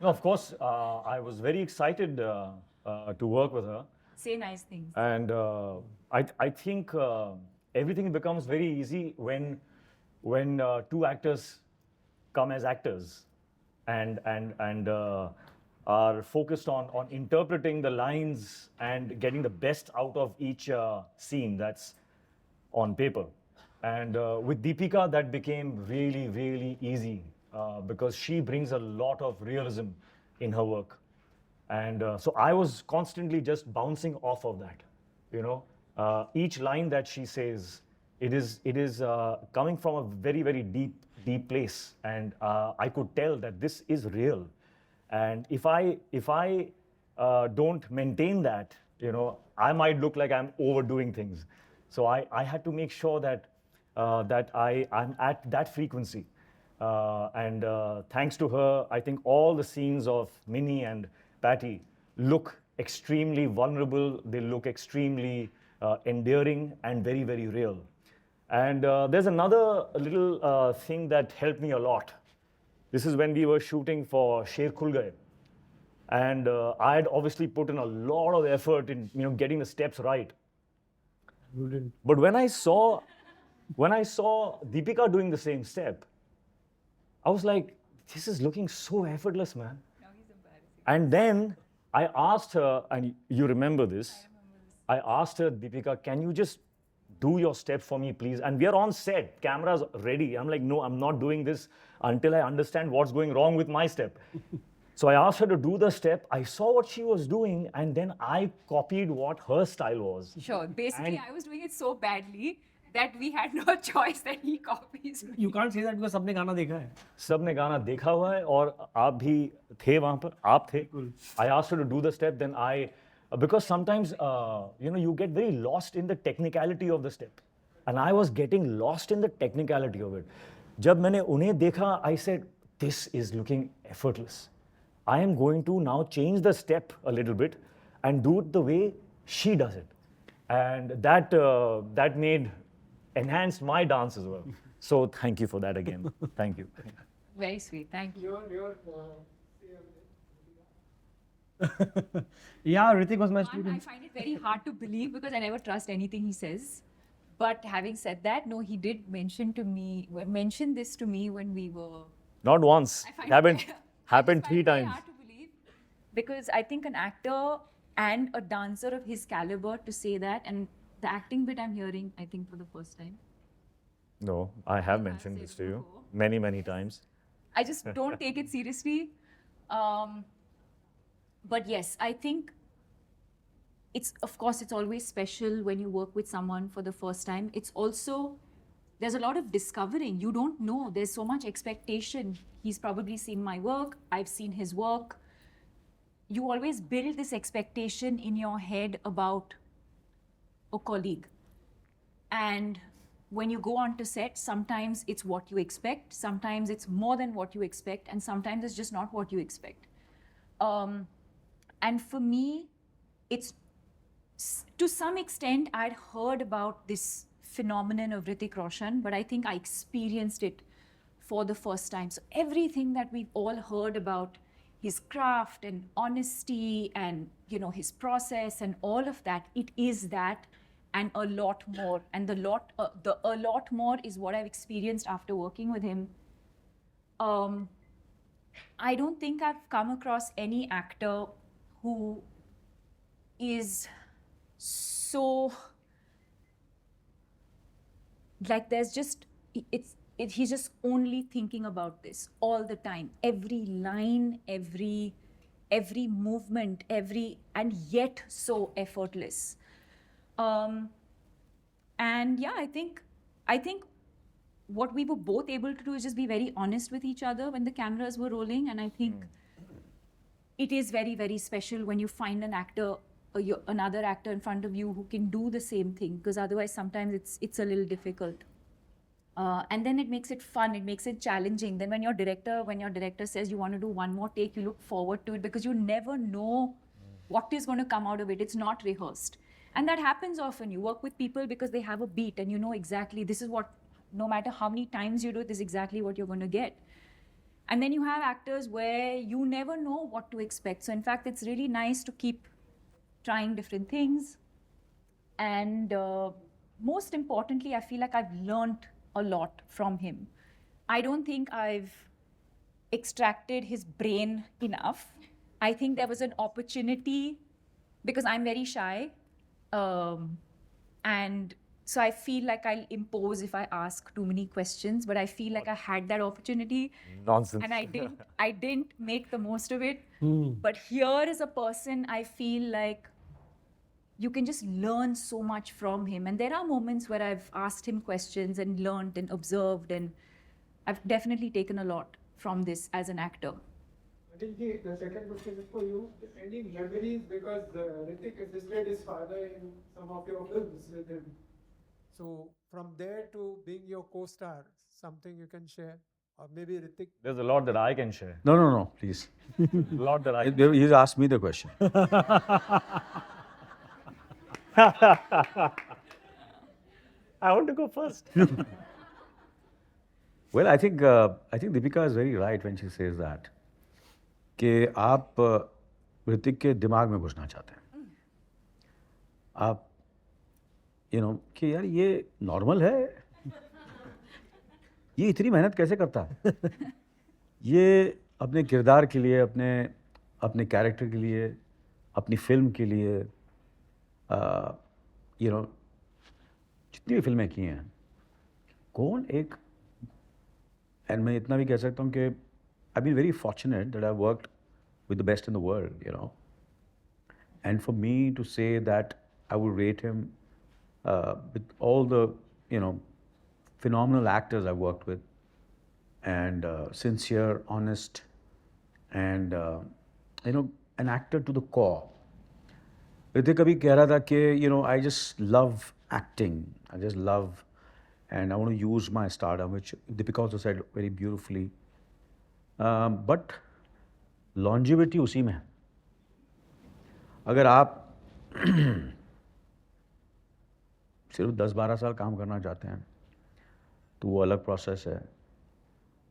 No, of course, I was very excited to work with her. Say nice things. And I think everything becomes very easy when two actors come as actors and are focused on interpreting the lines and getting the best out of each scene that's on paper. And with Deepika, that became really, really easy because she brings a lot of realism in her work. And so I was constantly just bouncing off of that. You know, each line that she says, it is coming from a very, very deep place, and I could tell that this is real. And if I don't maintain that, I might look like I'm overdoing things. So I had to make sure that I'm at that frequency. And thanks to her, I think all the scenes of Minnie and Patty look extremely vulnerable. They look extremely endearing and very, very real. And there's another little thing that helped me a lot. This is when we were shooting for Sher Khul Gaye. And I had obviously put in a lot of effort in getting the steps right. You didn't. But when I saw Deepika doing the same step, I was like, this is looking so effortless, man. Now he's embarrassing. And then I asked her, and you remember this, I asked her, Deepika, can you just do your step for me, please? And we are on set, cameras ready. I'm like, no, I'm not doing this until I understand what's going wrong with my step. So I asked her to do the step. I saw what she was doing, and then I copied what her style was. Sure. Basically, And- I was doing it so badly that we had no choice that he copies me. You can't say that because सबने गाना देखा है. सबने गाना देखा हुआ है और आप भी थे वहाँ पर, आप थे. I asked her to do the step, then because sometimes you get very lost in the technicality of the step, and I was getting lost in the technicality of it. जब मैंने उन्हें देखा, I said, this is looking effortless. I am going to now change the step a little bit and do it the way she does it, and that enhanced my dance as well. So thank you for that again. Thank you. Very sweet. Thank you. Yeah, Ritik was my One, I student. find it very hard to believe because I never trust anything he says. But having said that, no, he did mention this to me when we were. Not once. I find Happened it- happened I three find it very times. hard to believe because I think an actor and a dancer of his caliber to say that, and the acting bit I'm hearing, I think for the first time. No, I have I've mentioned said this to you before. many, many times. I just don't take it seriously. But yes, I think of course, it's always special when you work with someone for the first time. It's also, there's a lot of discovering. You don't know. There's so much expectation. He's probably seen my work. I've seen his work. You always build this expectation in your head about a colleague. And when you go onto set, sometimes it's what you expect, sometimes it's more than what you expect, and sometimes it's just not what you expect. And for me, it's to some extent, I'd heard about this phenomenon of Hrithik Roshan, but I think I experienced it for the first time. So everything that we've all heard about his craft and honesty and his process and all of that, it is that and a lot more. And the a lot more is what I've experienced after working with him. I don't think I've come across any actor who is so like there's just he's just only thinking about this all the time, every line, every movement, and yet so effortless. And yeah, I think what we were both able to do is just be very honest with each other when the cameras were rolling, and I think it is very, very special when you find an actor, another actor in front of you who can do the same thing, because otherwise sometimes it's a little difficult. And then it makes it fun, it makes it challenging. Then when your director says you want to do one more take, you look forward to it because you never know what is going to come out of it. It's not rehearsed. And that happens often. You work with people because they have a beat and you know exactly this is what, no matter how many times you do it, this is exactly what you're going to get. And then you have actors where you never know what to expect. So in fact, it's really nice to keep trying different things. And most importantly, I feel like I've learned a lot from him. I don't think I've extracted his brain enough. I think there was an opportunity because I'm very shy. And so I feel like I'll impose if I ask too many questions, but I feel like I had that opportunity Nonsense. and I didn't make the most of it. But here is a person I feel like you can just learn so much from him. And there are moments where I've asked him questions and learned and observed, and I've definitely taken a lot from this as an actor. I think the second question is for you. Any memories, because Hrithik assisted his father in some of your films with him. So from there to being your co-star, something you can share, or maybe Hrithik. There's a lot that I can share. No, please. A lot that I. He's asked me the question. I want to go first. Well, I think Deepika is very right when she says that. कि आप ऋतिक के दिमाग में घुसना चाहते हैं. आप कि यार ये नॉर्मल है. ये इतनी मेहनत कैसे करता है? ये अपने किरदार के लिए, अपने कैरेक्टर के लिए, अपनी फिल्म के लिए, जितनी भी फिल्में की हैं, कौन एक, एंड मैं इतना भी कह सकता हूँ कि I've been very fortunate that I've worked with the best in the world, And for me to say that I would rate him with all the, phenomenal actors I've worked with, and sincere, honest, and, an actor to the core. Hrithik abhi keh raha tha कि, I just love acting. I just love, and I want to use my stardom, which Deepika also said very beautifully. But longevity उसी में है. अगर आप सिर्फ 10-12 साल काम करना चाहते हैं तो वो अलग प्रोसेस है.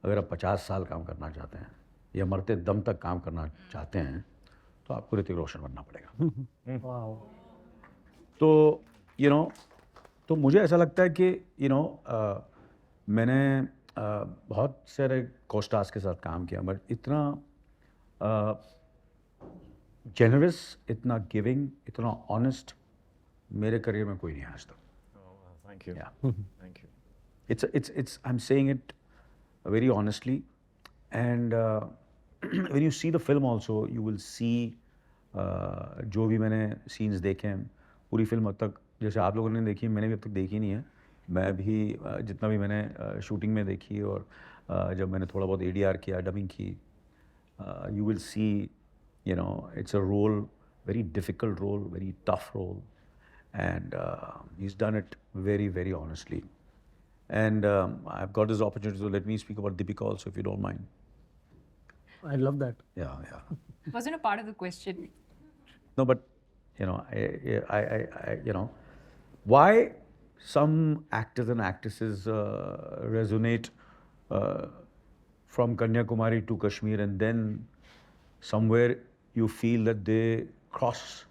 अगर आप 50 साल काम करना चाहते हैं या मरते दम तक काम करना चाहते हैं तो आपको ऋतिक रोशन बनना पड़ेगा. Wow. तो तो मुझे ऐसा लगता है कि मैंने बहुत सारे कोस्टार्स के साथ काम किया, बट इतना जेनरस, इतना गिविंग, इतना ऑनेस्ट मेरे करियर में कोई नहीं है आज तक. Thank you. Yeah. Thank you. It's I'm saying it very honestly, and when you see the film also you will see जो भी मैंने सीन्स देखे हैं, पूरी फिल्म अब तक जैसे आप लोगों ने देखी है, मैंने भी अब तक देखी नहीं है. मैं भी जितना भी मैंने शूटिंग में देखी और जब मैंने थोड़ा बहुत ADR किया, डबिंग की, you will see, it's a role, very difficult role, very tough role, and he's done it very, very honestly. And I've got this opportunity, so let me speak about Deepika also, if you don't mind. I love that. Yeah. Wasn't a part of the question. No, but I why some actors and actresses resonate from Kanyakumari to Kashmir, and then somewhere you feel that they cross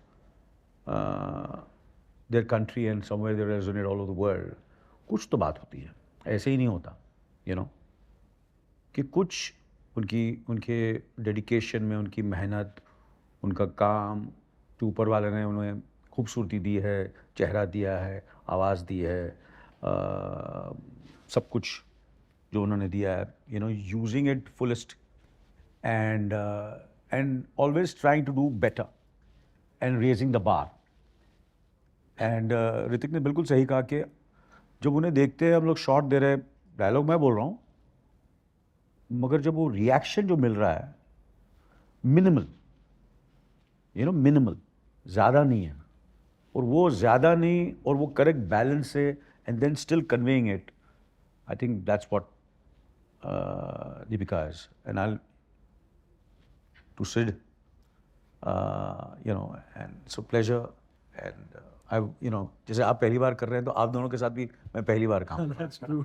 their country and somewhere they resonate all over the world. कुछ तो बात होती है, ऐसे ही नहीं होता, कि कुछ उनके डेडिकेशन में, उनकी मेहनत, उनका काम, जो ऊपर वाले ने उन्हें खूबसूरती दी है, चेहरा दिया है, आवाज़ दी है, सब कुछ जो उन्होंने दिया है, using it fullest, and always trying to do better and raising the bar. And Hrithik ने बिल्कुल सही कहा कि जब उन्हें देखते हैं हम लोग शॉट दे रहे, डायलॉग मैं बोल रहा हूँ, मगर जब वो रिएक्शन जो मिल रहा है मिनिमल, मिनिमल, ज़्यादा नहीं है, और वो ज़्यादा नहीं और वो करेक्ट बैलेंस से, and then still conveying it, I think that's what Deepika is. And I'll to Sid, and it's a pleasure, and I, you know, जैसे आप पहली बार कर रहे हैं तो आप दोनों के साथ भी मैं पहली बार काम कर That's true.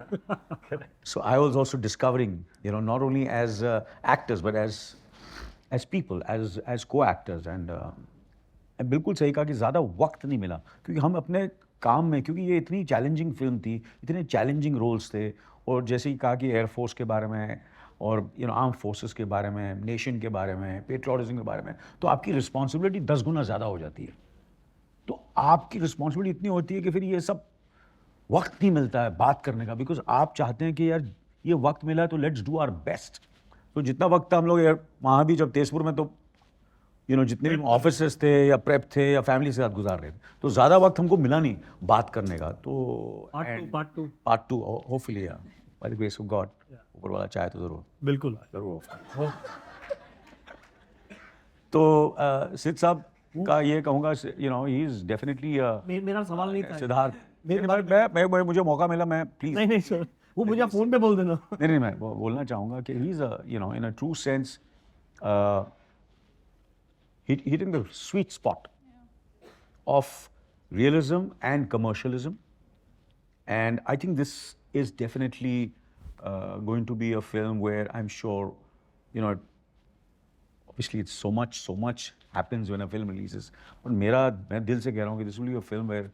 So I was also discovering, you know, not only as actors but as people, as co-actors, and बिल्कुल सही कहा कि ज़्यादा वक्त नहीं मिला क्योंकि हम अपने काम में, क्योंकि ये इतनी चैलेंजिंग फिल्म थी, इतने चैलेंजिंग रोल्स थे, और जैसे ही कहा कि एयरफोर्स के बारे में और यू नो आर्म फोर्सेस के बारे में, नेशन के बारे में, पेट्रियोटिज्म के बारे में, तो आपकी रिस्पॉन्सिबिलिटी 10 गुना ज़्यादा हो जाती है। तो आपकी रिस्पॉन्सिबिलिटी इतनी होती है कि फिर ये सब वक्त नहीं मिलता है बात करने का, बिकॉज आप चाहते हैं कि यार ये वक्त मिला है तो लेट्स डू आवर बेस्ट। तो जितना वक्त हम लोग यार वहाँ भी जब तेजपुर में, तो यू नो जितने भी ऑफिसर्स थे या प्रेप थे या फैमिली के साथ गुजार रहे थे, तो ज़्यादा वक्त हमको मिला नहीं बात करने का। तो Part 2. Hopefully by the grace of God, ऊपर वाला चाहे तो ज़रूर बिल्कुल. ज़रूर। तो सिद्ध साहब का ये कहूँगा, you know he is definitely मेरा सवाल नहीं था. सिद्धार्थ, मैं मुझे मौका मिला, मैं प्लीज नहीं सर, वो मुझे फोन पे बोल देना. नहीं, मैं बोलना चाहूँगा कि he is you know in a true sense hitting the sweet spot of realism and commercialism, and I think this is definitely going to be a film where I'm sure, you know, obviously it's so much happens when a film releases, but मैं दिल से कह रहा हूँ कि this will be a film where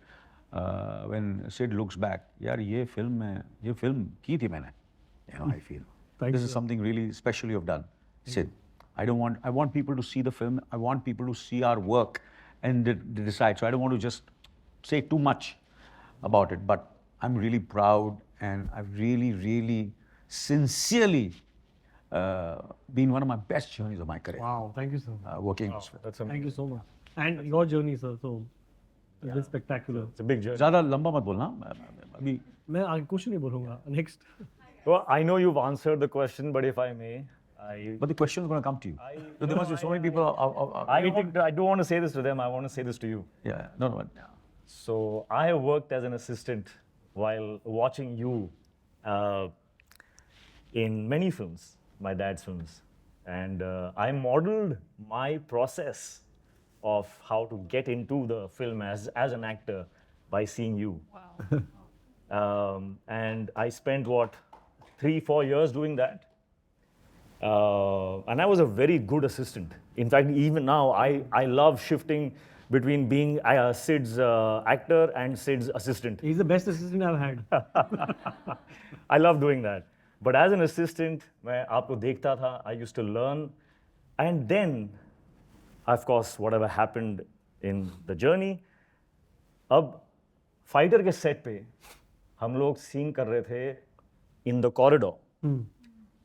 when Sid looks back, यार ये film की थी मैंने, you know, I feel this is something really special you've done, Sid. I want people to see the film. I want people to see our work and decide. So I don't want to just say too much about it, but I'm really proud, and I've really sincerely been one of my best journeys of my career. Wow, thank you, sir. Working this film. That's Thank you so much. And your journey, sir. So it is spectacular. It's a big journey. ज़्यादा लंबा मत बोलना अभी. मैं आगे कुछ नहीं बोलूँगा. Next. Well, I know you've answered the question, but if I may, But the question is going to come to you. So there must be so many people. I don't want to say this to them. I want to say this to you. Yeah, no. So I have worked as an assistant while watching you in many films, my dad's films, and I modeled my process of how to get into the film as an actor by seeing you. Wow. And I spent 3-4 years doing that. And I was a very good assistant. In fact, even now, I love shifting between being Sid's actor and Sid's assistant. He's the best assistant I've had. I love doing that. But as an assistant, मैं आपको देखता था, I used to learn. And then, of course, whatever happened in the journey, अब fighter के set पे हम लोग scene कर रहे थे in the corridor.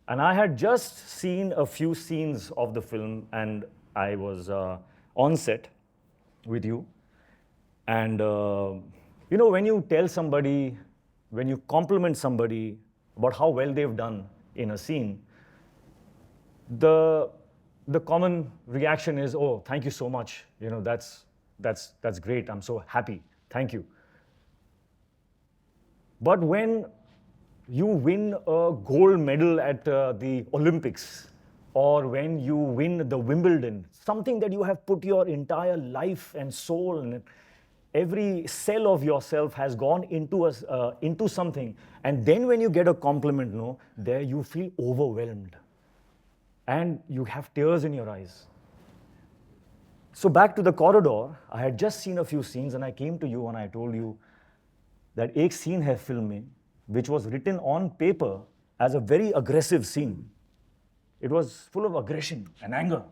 And I had just seen a few scenes of the film, and I was on set with you. And you know, when you tell somebody, when you compliment somebody about how well they've done in a scene, the common reaction is, "Oh, thank you so much. You know, that's great. I'm so happy. Thank you." But when you win a gold medal at the Olympics, or when you win the Wimbledon, something that you have put your entire life and soul and every cell of yourself has gone into something, and then when you get a compliment, there you feel overwhelmed and you have tears in your eyes. So back to the corridor, I had just seen a few scenes, and I came to you and I told you that एक scene है film में, which was written on paper as a very aggressive scene. It was full of aggression and anger.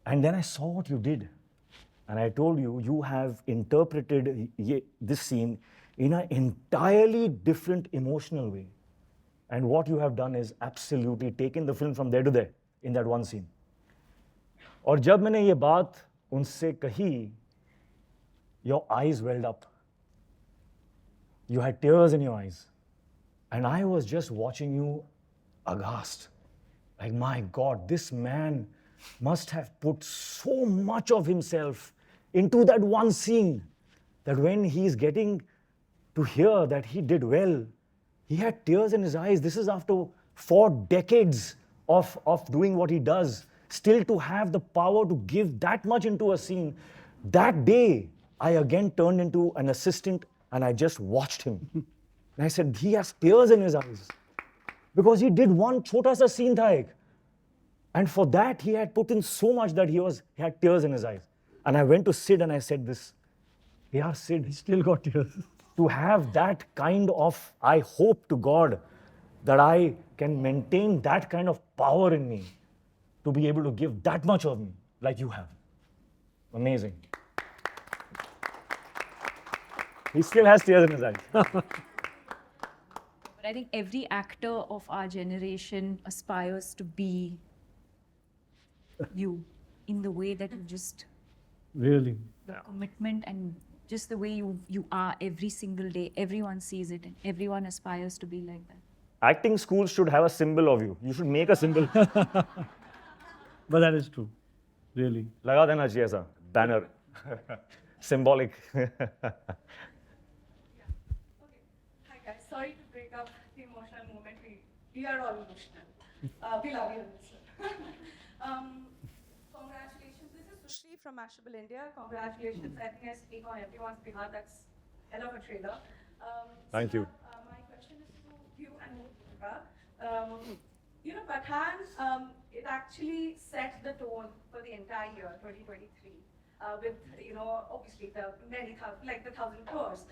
And then I saw what you did. And I told you, you have interpreted this scene in an entirely different emotional way. And what you have done is absolutely taken the film from there to there in that one scene. और जब मैंने ये बात उनसे कही, your eyes welled up. You had tears in your eyes. And I was just watching you aghast. Like, my God, this man must have put so much of himself into that one scene that when he's getting to hear that he did well, he had tears in his eyes. This is after 4 decades of doing what he does. Still to have the power to give that much into a scene. That day, I again turned into an assistant and I just watched him. And I said, he has tears in his eyes. Because he did one chota sa scene tha ek. And for that, he had put in so much that he had tears in his eyes. And I went to Sid and I said this, yeah, Sid, Still got tears. to have that kind of, I hope to God that I can maintain that kind of power in me to be able to give that much of me like you have. Amazing. He still has tears in his eyes. But I think every actor of our generation aspires to be you in the way that you just, Really. commitment and just the way you are every single day. Everyone sees it and everyone aspires to be like that. Acting schools should have a symbol of you. You should make a symbol. But that is true. Really. लगा देना चाहिए ऐसा banner. Symbolic. Hi guys, sorry to break up the emotional moment. We are all emotional. We love you, sir. Congratulations. This is Sushri from Mashable India. Congratulations. I think I speak on everyone's behalf. That's hell of a trailer. Thank you. My question is to you and Mudra. You know, Pathaan, it actually set the tone for the entire year, 2023. With, you know, obviously the many thousand, like the 1,000 crores.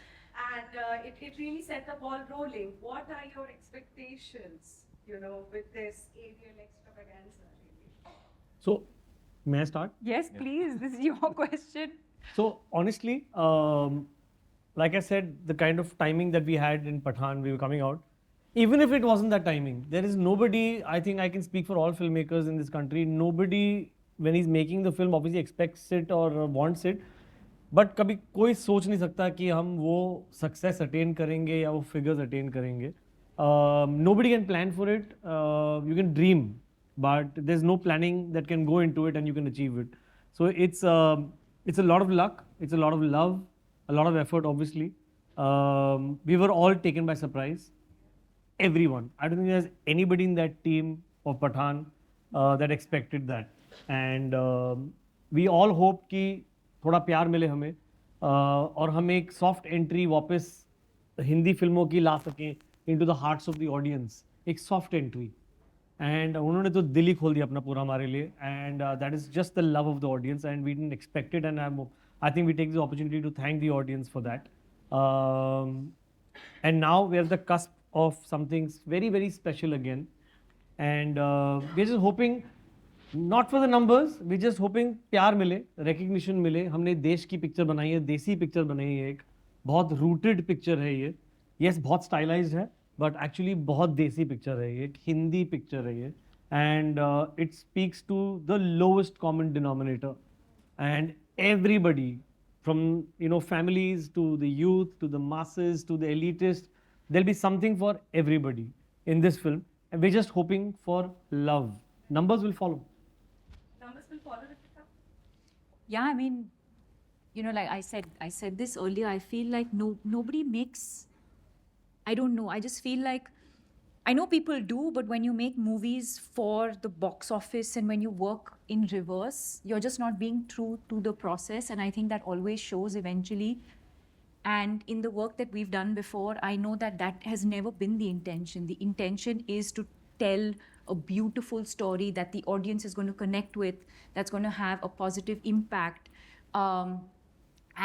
And it really set the ball rolling. What are your expectations, you know, with this aerial extravaganza? Really? So, may I start? Yes, please. This is your question. So honestly, like I said, the kind of timing that we had in Pathaan, we were coming out. Even if it wasn't that timing, there is nobody, I think I can speak for all filmmakers in this country, nobody, when he's making the film, obviously expects it or wants it. But कभी कोई सोच नहीं सकता कि हम वो success attain करेंगे या वो figures attain करेंगे. Nobody can plan for it. You can dream, but there's no planning that can go into it and you can achieve it. So it's a lot of luck, it's a lot of love, a lot of effort, obviously. We were all taken by surprise. Everyone. I don't think there's anybody in that team of Pathaan that expected that. And we all hope कि थोड़ा प्यार मिले हमें और हम एक soft entry वापस हिंदी फिल्मों की ला सकें into the hearts of the audience, एक सॉफ्ट एंट्री. एंड उन्होंने तो दिल ही खोल दिया अपना पूरा हमारे लिए. And that is just the love of the audience and we didn't expect it. And I think we take the opportunity to thank the audience for that. And now we are the cusp of something very very special again. And we are just hoping, not for the numbers, we just hoping प्यार मिले, recognition मिले. हमने देश की picture बनाई है, देसी picture बनाई है, एक बहुत रूटेड पिक्चर है ये. यस, बहुत स्टाइलाइज्ड है बट एक्चुअली बहुत देसी पिक्चर है ये, एक हिंदी पिक्चर है ये. And it speaks to the lowest common denominator. And everybody from you know families to the youth to the masses to the elitist, there'll be something for everybody in this film. And we're just hoping for love. Numbers will follow. Numbers will follow Ritika? Yeah, I mean, you know, like I said this earlier, I feel like nobody makes, I don't know, I just feel like, I know people do, but when you make movies for the box office and when you work in reverse, you're just not being true to the process. And I think that always shows eventually. And in the work that we've done before, I know that that has never been the intention. The intention is to tell a beautiful story that the audience is going to connect with, that's going to have a positive impact.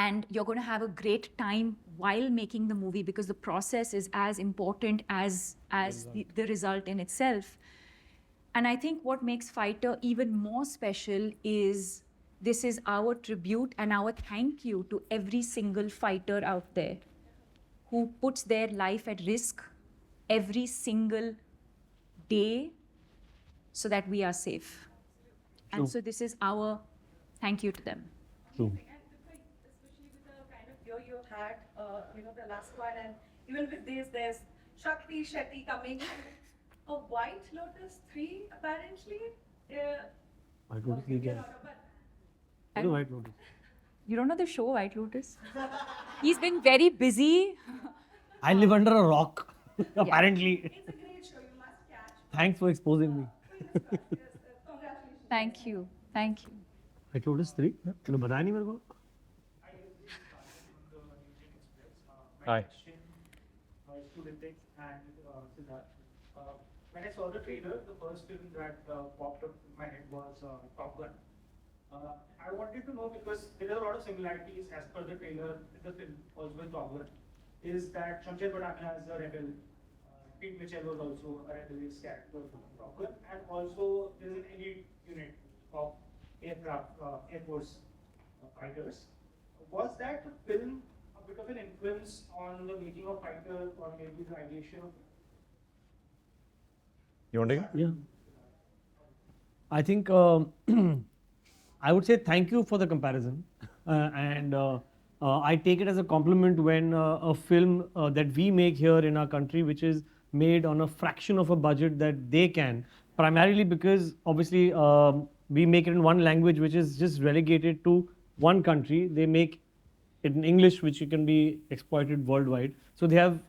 And you're going to have a great time while making the movie because the process is as important as the result in itself. And I think what makes Fighter even more special is this is our tribute and our thank you to every single fighter out there who puts their life at risk every single day so that we are safe. And so this is our thank you to them. True. And especially with the kind of year you had, you know, the last one, and even with this, there's Shakti Shetty coming. A White Lotus 3, apparently. I don't see again. But What is White Lotus? You don't know the show White Lotus? He's been very busy. I live under a rock. Apparently. it's a great show, you must catch. Thanks for exposing me. Congratulations. Thank you. Thank you. White Lotus 3? तूने बताया नहीं मेरे को? Hi. question to Ritik and Siddharth. When I saw the trailer, the first film that popped up in my head was Top Gun. I wanted to know because there are a lot of similarities as per the trailer with the film, also with Top Gun, is that Shamsher Badania is a rebel. Pete Mitchell was also a rebellious character from Top Gun, and also there is an elite unit of aircraft, Air Force fighters. Was that film a bit of an influence on the making of fighter or maybe the ideation of You want to take it? Yeah. I think I would say thank you for the comparison, and I take it as a compliment when a film that we make here in our country, which is made on a fraction of a budget that they can, primarily because obviously we make it in one language, which is just relegated to one country. They make it in English, which can be exploited worldwide. So they have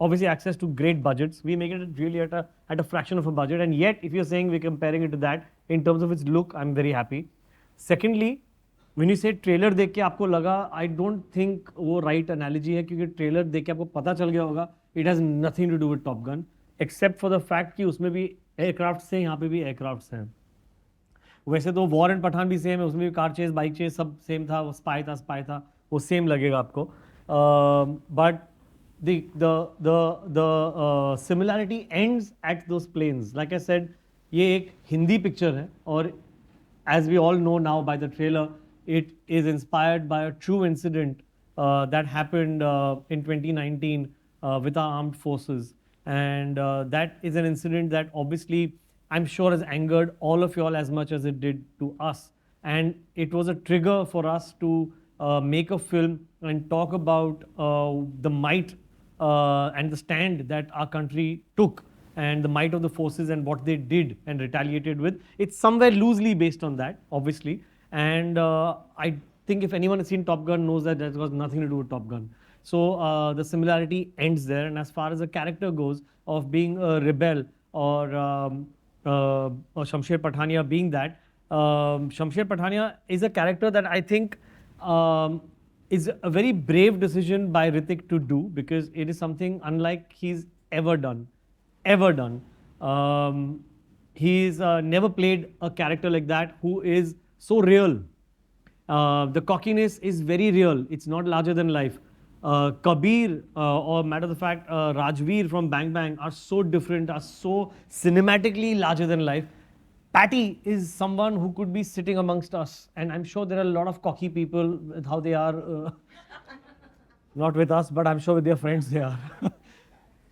obviously access to great budgets. We make it really at a fraction of a budget, and yet if you're saying we're comparing it to that in terms of its look, I'm very happy. Secondly, when you say trailer देख के आपको लगा, I don't think वो right analogy है क्योंकि trailer देख के आपको पता चल गया होगा it has nothing to do with Top Gun except for the fact कि उसमें भी aircrafts हैं, यहाँ पे भी aircrafts हैं. वैसे तो वॉर एंड पठान भी सेम है, उसमें भी कार चेस बाइक चेस सब सेम था, वो स्पाई था, वो सेम लगेगा आपको. But the similarity ends at those planes. Like I said, ये एक हिंदी पिक्चर है और as we all know now by the trailer, it is inspired by a true incident that happened in 2019 with our armed forces. And that is an incident that obviously I'm sure has angered all of you all as much as it did to us. And it was a trigger for us to make a film and talk about the might and the stand that our country took and the might of the forces and what they did and retaliated with. It's somewhere loosely based on that, obviously. And I think if anyone has seen Top Gun knows that that was nothing to do with Top Gun. So the similarity ends there. And as far as the character goes of being a rebel or Shamsher Pathania being that, Shamsher Pathania is a character that I think is a very brave decision by Ritik to do because it is something unlike he's ever done. He's never played a character like that who is so real. The cockiness is very real. It's not larger than life. Kabir or matter of fact Rajveer from Bang Bang are so different, are so cinematically larger than life. Patty is someone who could be sitting amongst us, and I'm sure there are a lot of cocky people with how they are, not with us, but I'm sure with their friends they are.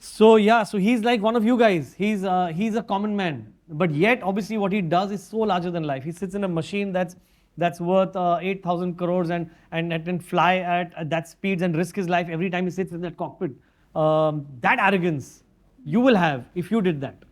So yeah, so he's like one of you guys. He's a common man, but yet obviously what he does is so larger than life. He sits in a machine that's worth 8,000 crores and can fly at that speeds and risk his life every time he sits in that cockpit. That arrogance you will have if you did that,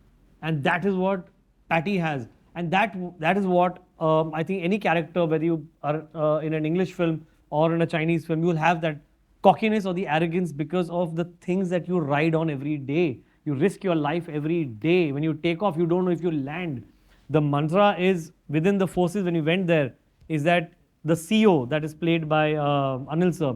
and that is what Patty has. And that is what I think any character, whether you are in an English film or in a Chinese film, you will have that cockiness or the arrogance because of the things that you ride on every day. You risk your life every day. When you take off, you don't know if you land. The mantra is within the forces when you went there is that the CEO that is played by Anil sir,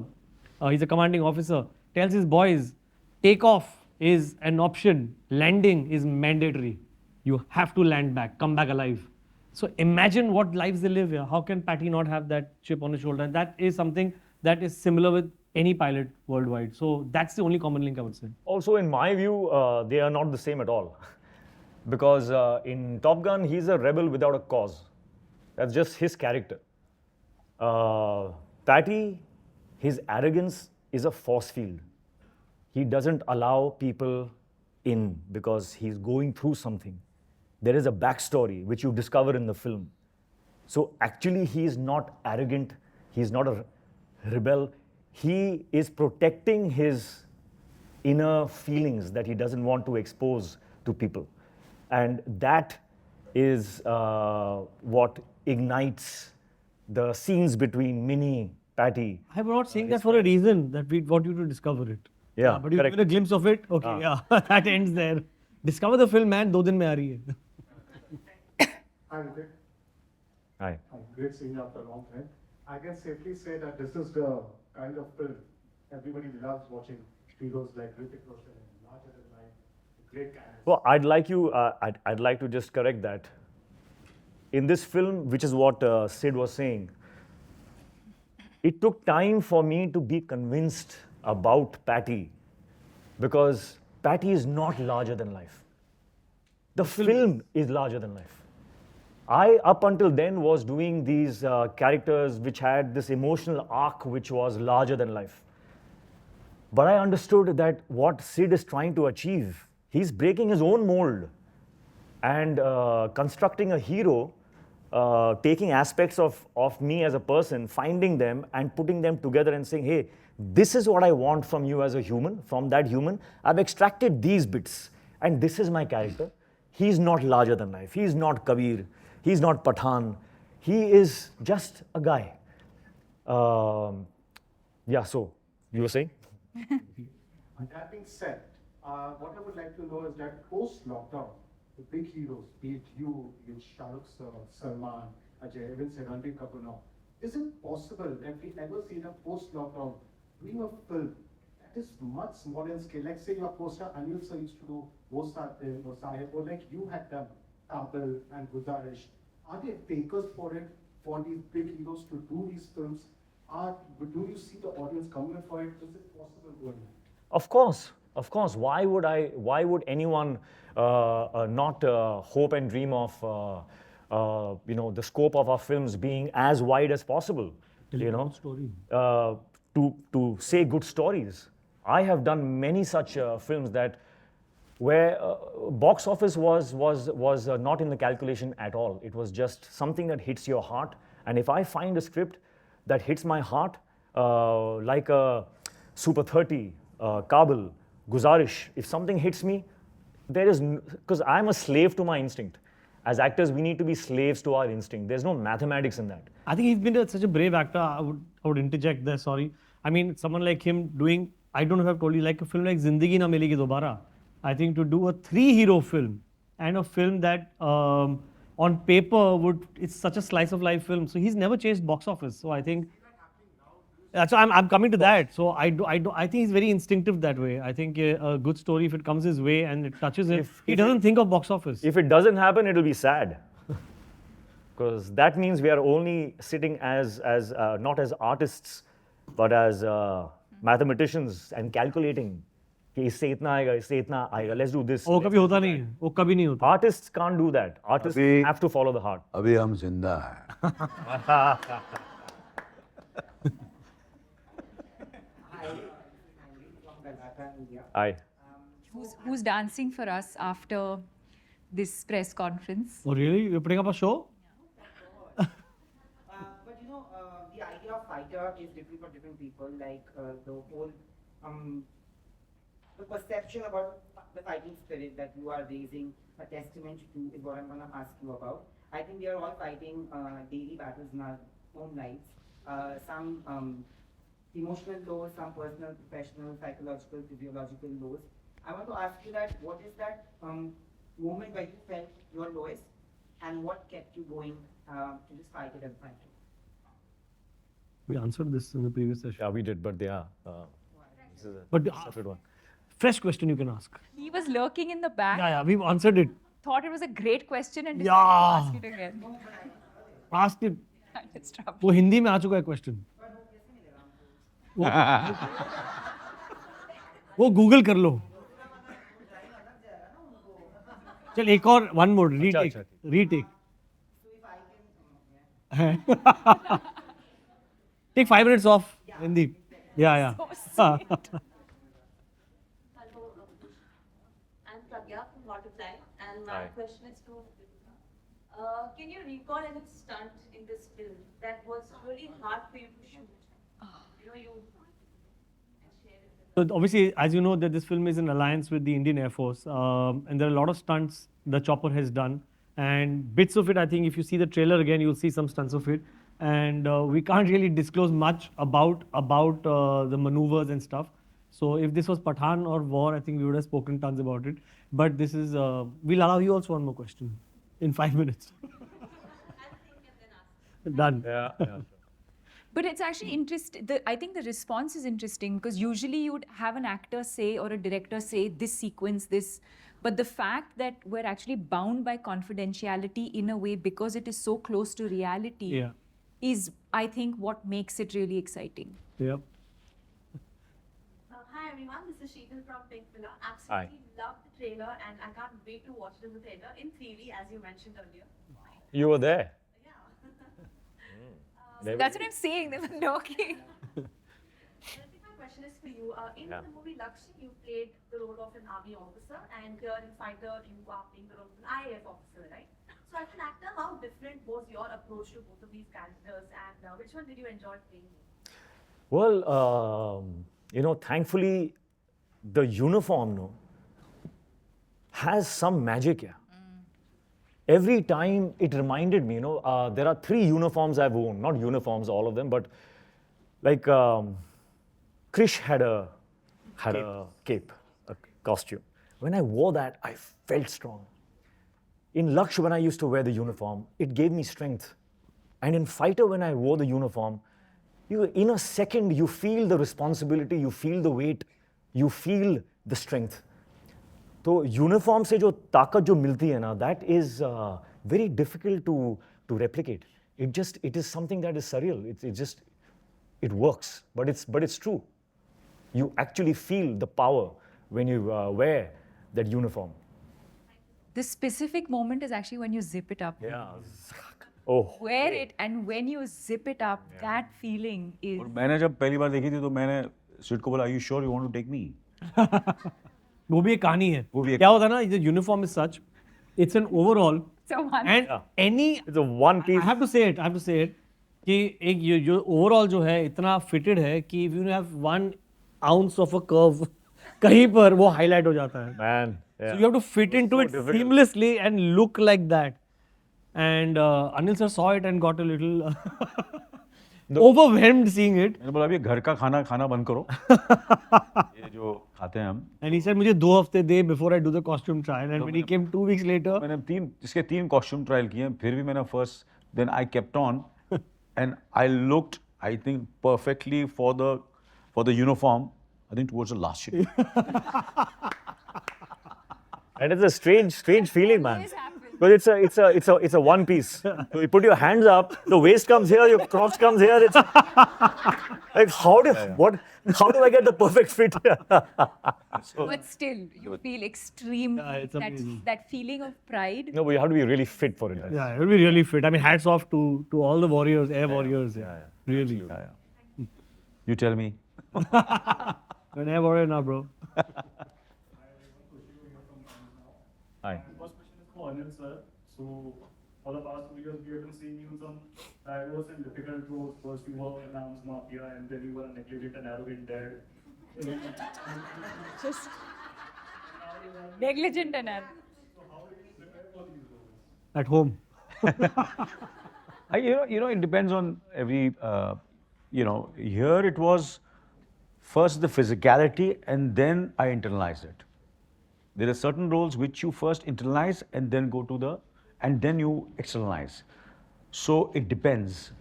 he's a commanding officer, tells his boys, take off is an option, landing is mandatory. You have to land back, come back alive. So imagine what lives they live here. How can Patty not have that chip on his shoulder? And that is something that is similar with any pilot worldwide. So that's the only common link I would say. Also, in my view, they are not the same at all. Because in Top Gun, he's a rebel without a cause. That's just his character. Patty, his arrogance is a force field. He doesn't allow people in because he's going through something. There is a backstory which you discover in the film. So actually, he is not arrogant. He's not a rebel. He is protecting his inner feelings that he doesn't want to expose to people. And that is what ignites the scenes between Minnie, Patty. I'm not saying that for a reason, that we want you to discover it. Yeah, but you correct. give a glimpse of it, okay, yeah, that ends there. Discover the film, man, 2 दिन में आ रही है. Hi, Ritik. Hi. Great seeing you after a long time. I can safely say that this is the kind of film everybody loves watching heroes like Hrithik Roshan and larger than life, great canvas. Well, I'd like to just correct that. In this film, which is what Sid was saying, it took time for me to be convinced about Patty, because Patty is not larger than life. The film is larger than life. I, up until then, was doing these characters which had this emotional arc which was larger than life. But I understood that what Sid is trying to achieve, he's breaking his own mold and constructing a hero, taking aspects of me as a person, finding them and putting them together and saying, hey, this is what I want from you as a human. From that human, I've extracted these bits, and this is my character. He's not larger than life. He's not Kabir. He's not Pathan. He is just a guy. Yeah, so you were saying? And that being said, what I would like to know is that post-lockdown, the big heroes, be it you, Shah Rukh Sir, Salman, Ajay, even say Ranbir Kapoor now, is it possible that we ever see a post-lockdown doing a film that is much smaller in scale? Like say your co-star Anil Sir used to do Wo Sahib, or like you had done Kabul and Guzarish. Are there takers for it, for these big heroes to do these films? Do you see the audience coming for it? Is it possible going? Of course, of course. Why would anyone not hope and dream of the scope of our films being as wide as possible? To say good stories. I have done many such films that where box office was not in the calculation at all. It was just something that hits your heart. And if I find a script that hits my heart, like a Super 30, Kabul, Guzarish, if something hits me, there is, because I'm a slave to my instinct. As actors, we need to be slaves to our instinct. There's no mathematics in that. I think he's been such a brave actor. I would interject there, sorry. I mean, someone like him doing, I don't know if I've told you, like a film like Zindagi Na Milegi Dobara. I think to do a 3-hero film and a film that on paper it's such a slice of life film. So he's never chased box office. So I think, so I'm coming to that. So I think he's very instinctive that way. I think a good story, if it comes his way and it touches him, he doesn't think of box office. If it doesn't happen, it'll be sad. Because that means we are only sitting as not as artists, but as mathematicians and calculating. कि इससे इतना आएगा, इससे इतना आएगा. Let's do this. वो कभी होता नहीं है. वो कभी नहीं होता. Artists can't do that. Artists have to follow the heart. अभी हम जिंदा हैं. Aye. Who's dancing for us after this press conference? Oh really? You're putting up a show? But the idea of fighter is different for different people. Like the whole, the perception about the fighting spirit that you are raising a testament to is what I'm going to ask you about. I think we are all fighting daily battles in our own lives. Some emotional lows, some personal, professional, psychological, physiological lows. I want to ask you that what is that moment where you felt your lowest and what kept you going to just fight it and fight it? We answered this in the previous session. Yeah, we did, but this is a But separate one. fresh question you can ask. He was lurking in the back, Yeah, we've answered it. thought it was a great question and decided Yeah. to ask it again. Ask it. It's trouble. वो हिंदी में आ चुका है question. वो Google कर लो. चल एक और one more retake. Retake. Take 5 minutes off. Hindi. Yeah. So sweet. Hello, I'm Pragya from Waterfly, and my Hi. question is to can you recall any stunt in this film that was really hard for you to shoot? You share it with So obviously, as you know, that this film is in alliance with the Indian Air Force, and there are a lot of stunts the chopper has done, and bits of it. I think if you see the trailer again, you'll see some stunts of it, and we can't really disclose much about the maneuvers and stuff. So if this was Pathan or War, I think we would have spoken tons about it. But this is we'll allow you also one more question in 5 minutes. Done. Yeah. But it's actually interesting. I think the response is interesting because usually you'd have an actor say or a director say this sequence, this. But the fact that we're actually bound by confidentiality in a way because it is so close to reality is, I think, what makes it really exciting. Yep. Hi everyone, this is Sheetal from Pink Villa. Absolutely love the trailer and I can't wait to watch it in the theater in 3D as you mentioned earlier. You were there. Yeah. That's what I'm saying. They were knocking. I think my question is for you. In the movie Lakshmi, you played the role of an army officer, and here in Fighter, you are playing the role of an IAF officer, right? So, as an actor, how different was your approach to both of these characters, and which one did you enjoy playing? Well, thankfully, the uniform has some magic here. Every time it reminded me, there are 3 uniforms I've worn, not uniforms, all of them, but like Krish had a cape, a costume. When I wore that, I felt strong. In Laksh, when I used to wear the uniform, it gave me strength. And in Fighter, when I wore the uniform, in a second, you feel the responsibility, you feel the weight, you feel the strength. So uniform से जो ताकत जो मिलती है ना, that is very difficult to replicate. It is something that is surreal. It works, but it's true. You actually feel the power when you wear that uniform. The specific moment is actually when you zip it up. Yeah. Oh. Wear it, and when you zip it up, that feeling is. और मैंने जब पहली बार देखी थी तो मैंने sweet को बोला, "Are you sure you want to take me?" वो भी एक कहानी है. वो भी एक- क्या होता है ना, the uniform is such, it's an overall, So one. and any, It's a one piece. I have to say it, कि एक जो overall जो है इतना fitted है कि if you have 1 ounce of a curve कहीं पर वो highlight हो जाता है. Man. So you have to fit into so it difficult. seamlessly and look like that. And Anil sir saw it and got a little overwhelmed seeing it. मैंने बोला, "अभी घर का खाना खाना बंद करो." ये जो खाते हैं हम, And he said मुझे 2 हफ्ते दे before I do the costume trial. And when he came 2 weeks later, मैंने इसके 3 कॉस्ट्यूम ट्रायल किए हैं, फिर भी मैंने first, then I kept on and I looked, I think perfectly for the uniform, I think towards the last year. And it's a strange feeling, man. Always happens. Because it's a one piece. So you put your hands up, the waist comes here, your crotch comes here. It's like how do I get the perfect fit? But still, you feel extreme. Yeah, it's amazing. That feeling of pride. No, but you have to be really fit for it. yeah, it'll be really fit. I mean, hats off to all the warriors, air warriors. Yeah. Really. You tell me. You're an air warrior now, bro. Hi. First question is for Anil sir. So, for the past 2 years, we have been seeing you in some diverse and difficult roles. First, you were in Arms Mafia, and then you were a negligent and arrogant dad. Just negligent and At home. It depends on every, here it was first the physicality and then I internalized it. There are certain roles which you first internalize and then and then you externalize. So it depends.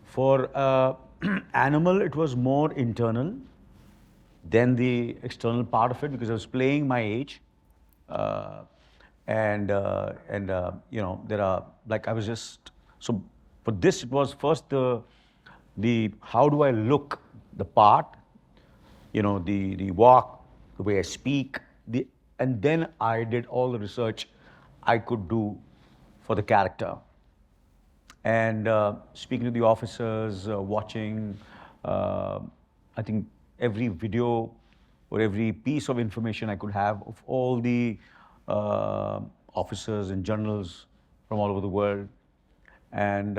For Animal, it was more internal than the external part of it because I was playing my age. There are, like, I was just, so for this it was first the how do I look the part, the walk, the way I speak, and then I did all the research I could do for the character. And speaking to the officers, watching, I think every video or every piece of information I could have of all the officers and generals from all over the world, and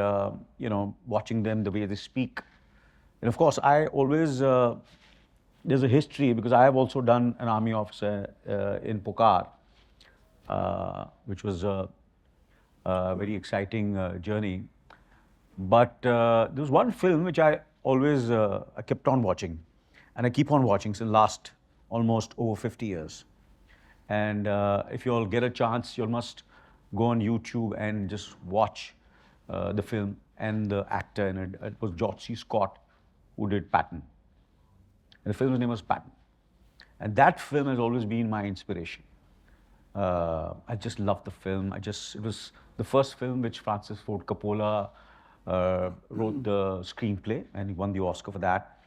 watching them, the way they speak. And of course, I always, there's a history because I have also done an army officer in Pokar, which was a very exciting journey. But there was one film which I always I kept on watching, and I keep on watching since last almost over 50 years. And if you all get a chance, you all must go on YouTube and just watch the film. and the actor in it. It was George C. Scott who did Patton. And the film's name was Patton. And that film has always been my inspiration. I just loved the film. It was the first film which Francis Ford Coppola wrote the screenplay, and he won the Oscar for that.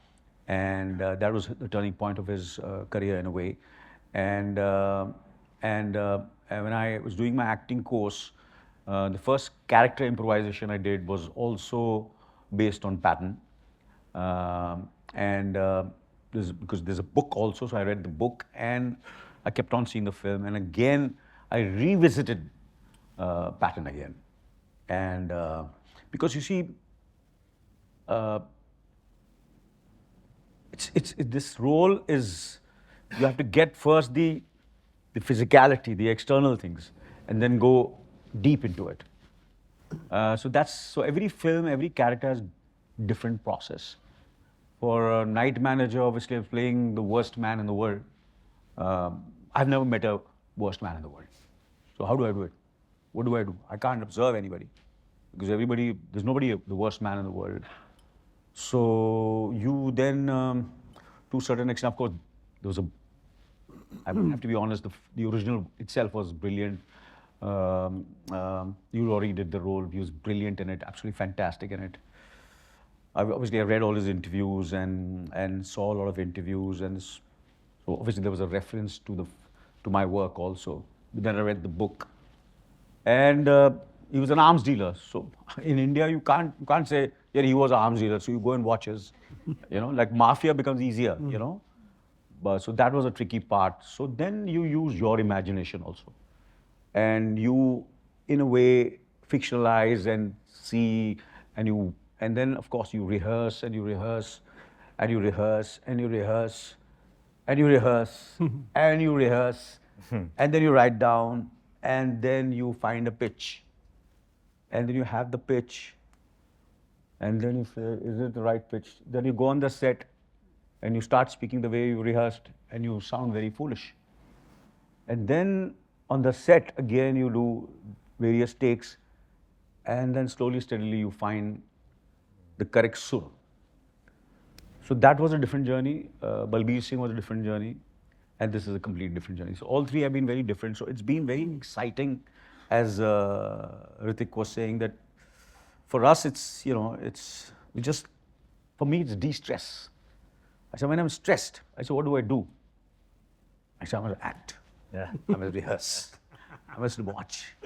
And that was the turning point of his career in a way. And when I was doing my acting course, the first character improvisation I did was also based on Patton. Because there's a book also, so I read the book and I kept on seeing the film. And again, I revisited Patton again. And because you see, this role is, you have to get first the physicality, the external things, and then go deep into it. So every film, every character has different process. For a night manager, obviously, I'm playing the worst man in the world. I've never met a worst man in the world. So how do I do it? What do I do? I can't observe anybody because there's nobody the worst man in the world. So you then, to a certain extent, of course, I would have to be honest, the original itself was brilliant. You already did the role. He was brilliant in it, absolutely fantastic in it. I read all his interviews and saw a lot of interviews, and so obviously there was a reference to my work also. Then I read the book, and he was an arms dealer. So in India, you can't say, yeah, he was an arms dealer. So you go and watch his, like mafia becomes easier, But so that was a tricky part. So then you use your imagination also, and you, in a way, fictionalize and see, and then, of course, you rehearse and you rehearse and you rehearse and you rehearse and you rehearse and you rehearse and then you write down and then you find a pitch and then you have the pitch and then you say, is it the right pitch? Then you go on the set and you start speaking the way you rehearsed and you sound very foolish. And then on the set, again, you do various takes and then slowly, steadily, you find the correct sur. So that was a different journey. Balbir Singh was a different journey. And this is a completely different journey. So all three have been very different. So it's been very exciting, as Hrithik was saying, that for us, for me, it's de-stress. I said, when I'm stressed, I said, what do I do? I said, I must act. Yeah. I must rehearse. I must watch,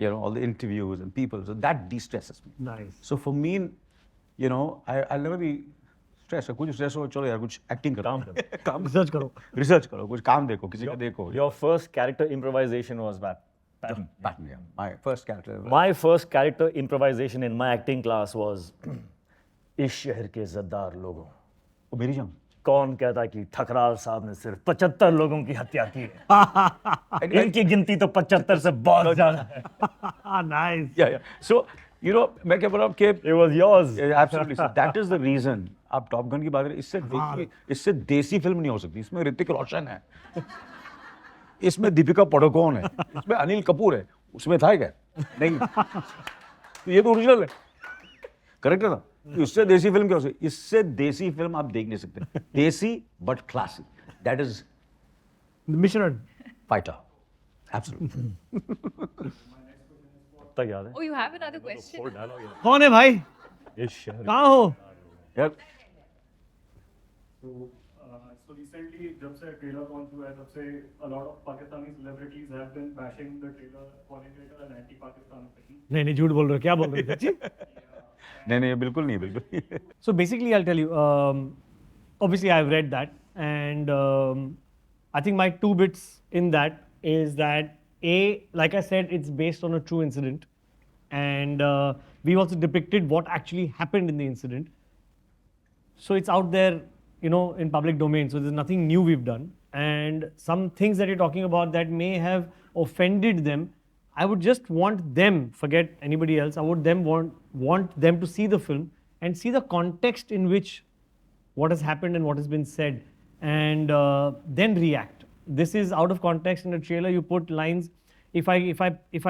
all the interviews and people. So that de-stresses me. Nice. So for me, I'll never be stressed. कुछ stress हो, चलो यार, कुछ acting करो. काम Research करो. Research करो, कुछ काम देखो, किसी का देखो. Your first character improvisation was Patton. Patton, yeah. My first character. My first character improvisation in my acting class was इस शहर के ज़द्दार लोगों. वो मेरी जान. कौन कहता कि ठकराल साहब ने सिर्फ 75 लोगों की हत्या की है? इनकी गिनती तो 75 से बहुत ज़्यादा है. Nice. Yeah. So, मैं क्या बोल रहा हूँ कि It was yours. Absolutely. So that is the reason. आप टॉप गन की बात करें, इससे देसी फिल्म नहीं हो सकती. इसमें ऋतिक रोशन है, इसमें दीपिका पादुकोण है, इसमें अनिल कपूर है. उसमें था क्या? नहीं. तो ये तो ओरिजिनल है. करेक्ट है ना? इससे देसी फिल्म क्या हो सकती? इससे देसी फिल्म आप देख नहीं सकते. देसी but classic. That is Mishran. fighter. Absolutely. तक याद है. Oh, you have another question? कौन है भाई? इस शहर कहाँ हो? Yeah. So recently, जब से trailer launch हुआ है, तब से a lot of Pakistani celebrities have been bashing the trailer, calling it an anti-Pakistan film. नहीं झूठ बोल रहे हो. क्या बोल रहे हो चाची? नहीं बिल्कुल नहीं बिल्कुल. So basically, I'll tell you. Obviously, I've read that, and I think my two bits in that is that like I said, it's based on a true incident, and we also depicted what actually happened in the incident. So it's out there, in public domain. So there's nothing new we've done, and some things that you're talking about that may have offended them. I would just want them, forget anybody else. I would want them to see the film and see the context in which what has happened and what has been said, and then react. This is out of context. In a trailer, you put lines. If I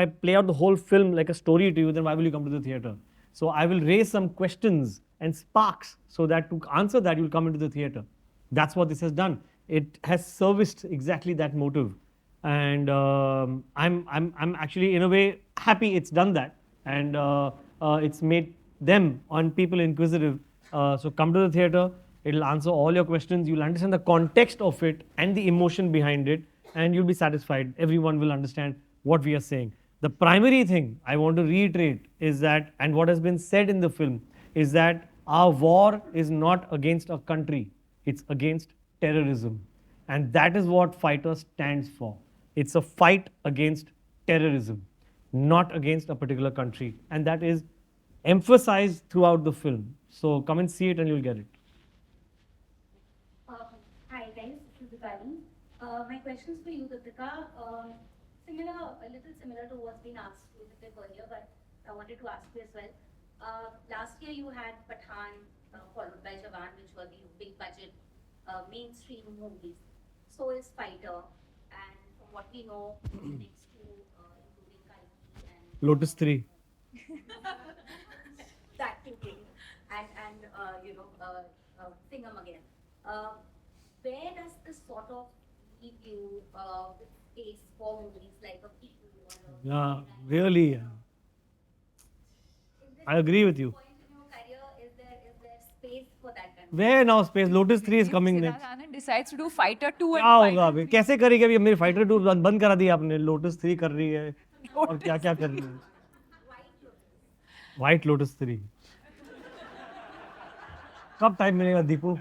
play out the whole film like a story to you, then why will you come to the theater? So I will raise some questions and sparks so that to answer that you'll come into the theater. That's what this has done. It has serviced exactly that motive, and I'm actually in a way happy it's done that, and it's made them on people inquisitive. So come to the theater. It'll answer all your questions. You'll understand the context of it and the emotion behind it, and you'll be satisfied. Everyone will understand what we are saying. The primary thing I want to reiterate is that, and what has been said in the film, is that our war is not against a country, it's against terrorism. And that is what Fighter stands for. It's a fight against terrorism, not against a particular country. And that is emphasized throughout the film. So come and see it and you'll get it. Hi guys, this is Dipali. My questions for you, Deepika. A little similar to what's been asked to Deepika earlier, but I wanted to ask you as well. Last year you had Pathaan followed by Jawan, which were these big budget mainstream movies. So is Fighter, and from what we know, the next two, including Kalki and Lotus 3. that thinking, and Singham again. Where does this sort of leave you with space for movies like a people or a Yeah, really. Is there I agree with you. point in your career, is there space for that kind of Where now space? Lotus 3 is coming If next. Siddharth Anand decides to do Fighter 2 and क्या होगा Fighter अभी 3. कैसे करेगी अभी मेरी fighter 2 बंद करा दी आपने लोटस 3 कर रही है और क्या क्या कर रही है व्हाइट लोटस 3 कब टाइम मिलेगा Deepu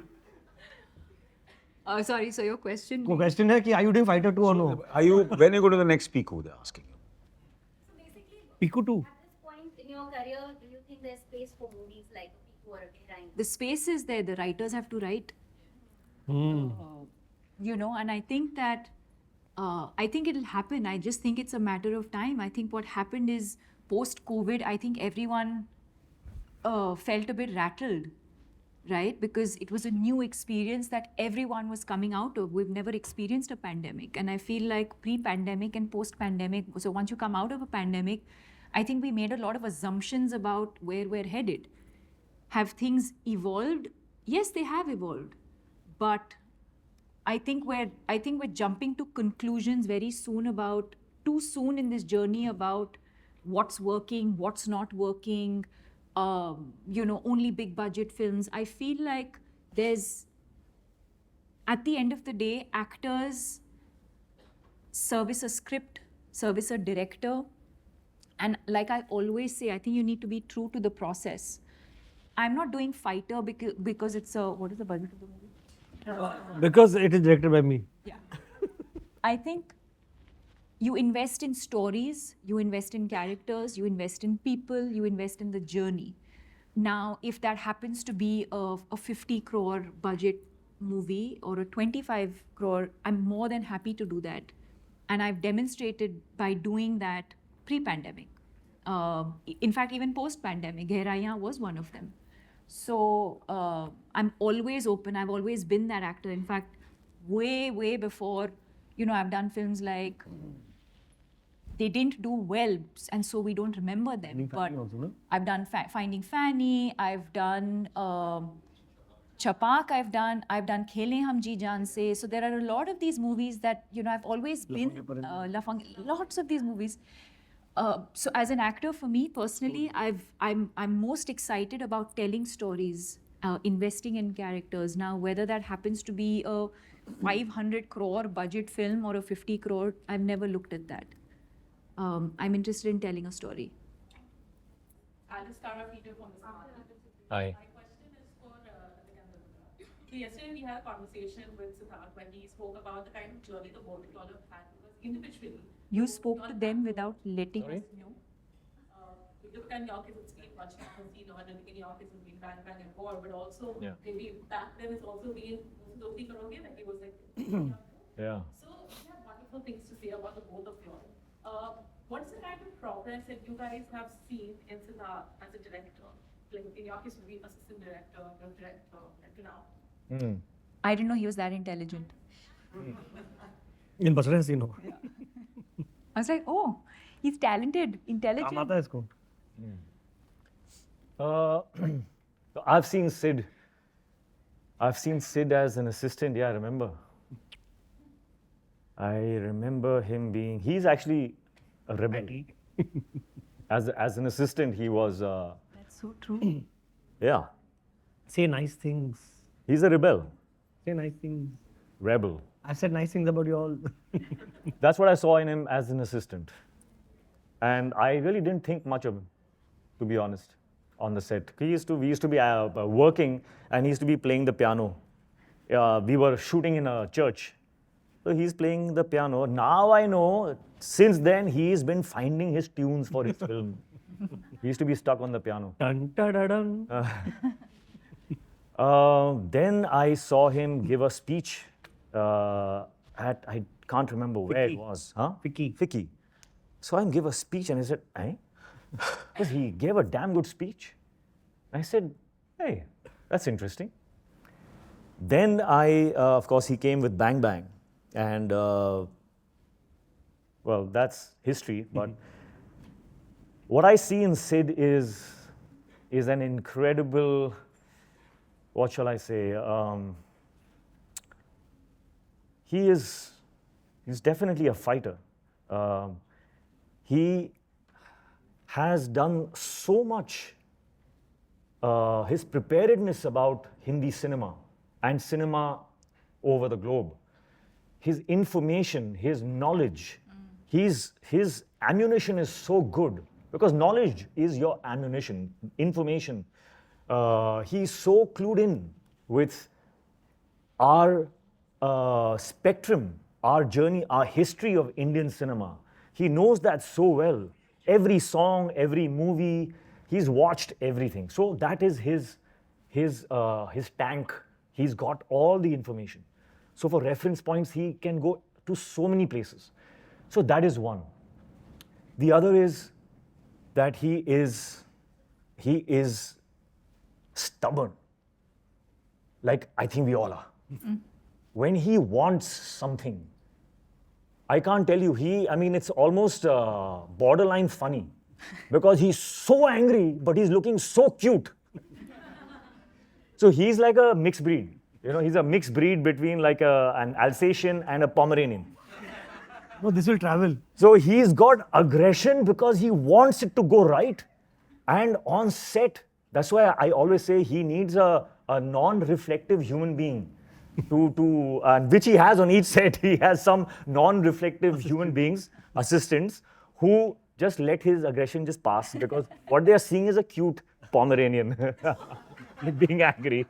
Sorry, so your question. को क्वेश्चन है कि आर यू डूइंग फाइटर 2 और no Are you, when you go to the next Piku, they're asking you. So basically, Piku 2 at this point in your career, do you think there's space for movies like a Piku or a Design? The space is there, the writers have to write. And I think that I think it'll happen. I just think it's a matter of time. I think what happened is post-COVID, I think everyone felt a bit rattled, right? Because it was a new experience that everyone was coming out of. We've never experienced a pandemic. And I feel like pre-pandemic and post-pandemic, so once you come out of a pandemic, I think we made a lot of assumptions about where we're headed. Have things evolved? Yes, they have evolved. But I think we're jumping to conclusions very soon about, too soon in this journey about what's working, what's not working, only big budget films. I feel like there's, at the end of the day, actors service a script, service a director. And like I always say, I think you need to be true to the process. I'm not doing Fighter because it's a, what is the budget of the movie? because it is directed by me Yeah. I think you invest in stories, you invest in characters, you invest in people, you invest in the journey. Now, if that happens to be a 50 crore budget movie or a 25 crore, I'm more than happy to do that. And I've demonstrated by doing that pre-pandemic. In fact, even post-pandemic, Gehraiyaan was one of them. So I'm always open. I've always been that actor. In fact, way, way before, I've done films like they didn't do well, and so we don't remember them. But I've done Finding Fanny. I've done Chapak. I've done Khele Hum Ji Jaan Se. So there are a lot of these movies that I've always been lots of these movies. So as an actor, for me personally, I'm most excited about telling stories, investing in characters. Now, whether that happens to be a 500 crore budget film or a 50 crore, I've never looked at that. I'm interested in telling a story. Alistair Peter from the Smart. Hi. My question is for Nikanda. So yesterday we had a conversation with Siddharth when he spoke about the kind of journey the both of you all have had, because individually You spoke to them without letting us know. Look at your case, it's been much more seen on, and in your case, it's been bang and war, but also maybe back then it's also been Doti Karoge, like he was like. Yeah. So we have wonderful things to say about the both of you all. What's the kind of progress that you guys have seen in Siddharth as a director? Like in your case, would be assistant director, director, like now. I didn't know he was that intelligent. इन बच रहे scene हो I was like, oh, he's talented, काम intelligent. आता है इसको Uh, I've seen Sid. I've seen Sid as an assistant. Yeah, I remember. I remember him being. He's actually a rebel. As an assistant, he was. That's so true. Yeah, Say nice things. he's a rebel, Say nice things. rebel. I've said nice things about you all. That's what I saw in him as an assistant, and I really didn't think much of him, to be honest, on the set. We used to be working, and he used to be playing the piano. We were shooting in a church, so he's playing the piano. Now I know. Since then, he's been finding his tunes for his film. He used to be stuck on the piano. Dun, da, da, dun. Then I saw him give a speech at, I can't remember where it Vicky. was. Huh? Vicky. Saw him give a speech and I said, eh? Because he gave a damn good speech. I said, hey, that's interesting. Then of course, he came with Bang Bang. And, well, that's history. But what I see in Sid is an incredible, what shall I say? He's definitely a fighter. He has done so much. His preparedness about Hindi cinema and cinema over the globe, his information, his knowledge, his ammunition is so good because knowledge is your ammunition, information. He's so clued in with our spectrum, our journey, our history of Indian cinema. He knows that so well. Every song, every movie, he's watched everything. So that is his tank. He's got all the information. So for reference points, he can go to so many places. So that is one. The other is that he is stubborn. Like I think we all are. When he wants something, I can't tell you, it's almost borderline funny because he's so angry, but he's looking so cute. So he's like a mixed breed. He's a mixed breed between like an Alsatian and a Pomeranian. No, this will travel. So he's got aggression because he wants it to go right. And on set, that's why I always say he needs a non-reflective human being. Which he has on each set. He has some non-reflective human beings, assistants, who just let his aggression just pass because what they are seeing is a cute Pomeranian being angry.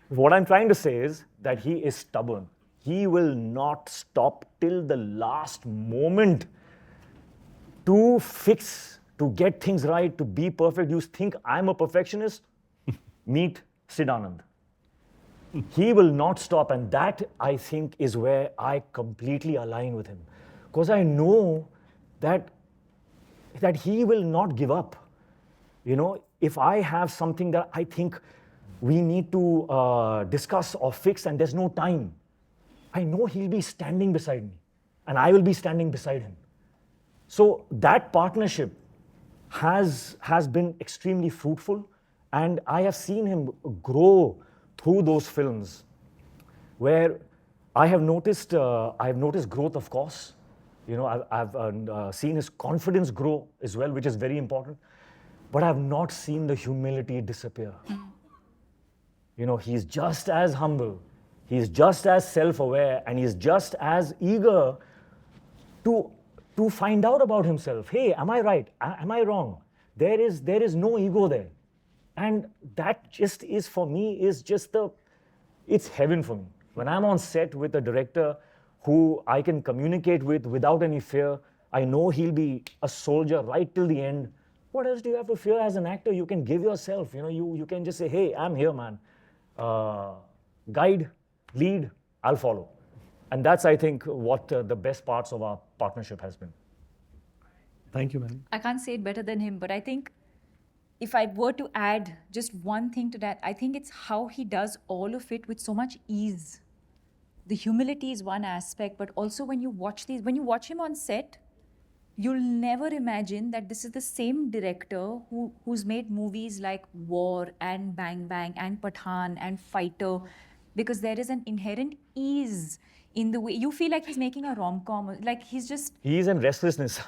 What I'm trying to say is that he is stubborn. He will not stop till the last moment to fix, to get things right, to be perfect. You think I'm a perfectionist? Meet Sid Anand. He will not stop, and that I think is where I completely align with him, because I know that he will not give up. If I have something that I think we need to discuss or fix, and there's no time, I know he'll be standing beside me, and I will be standing beside him. So that partnership has been extremely fruitful, and I have seen him grow through those films, where I have noticed growth, of course. I've seen his confidence grow as well, which is very important. But I've not seen the humility disappear. He's just as humble, he's just as self-aware, and he's just as eager to find out about himself. Hey, am I right? Am I wrong? There is no ego there. And that just is, for me, it's heaven for me. When I'm on set with a director who I can communicate with without any fear, I know he'll be a soldier right till the end. What else do you have to fear as an actor? You can give yourself, you can just say, hey, I'm here, man. Guide, lead, I'll follow. And that's, I think, what the best parts of our partnership has been. Thank you, man. I can't say it better than him, but I think if I were to add just one thing to that, I think it's how he does all of it with so much ease. The humility is one aspect, but also when you watch him on set, you'll never imagine that this is the same director who's made movies like War and Bang Bang and Pathaan and Fighter, because there is an inherent ease in the way you feel like he's making a rom-com, like he's in restlessness.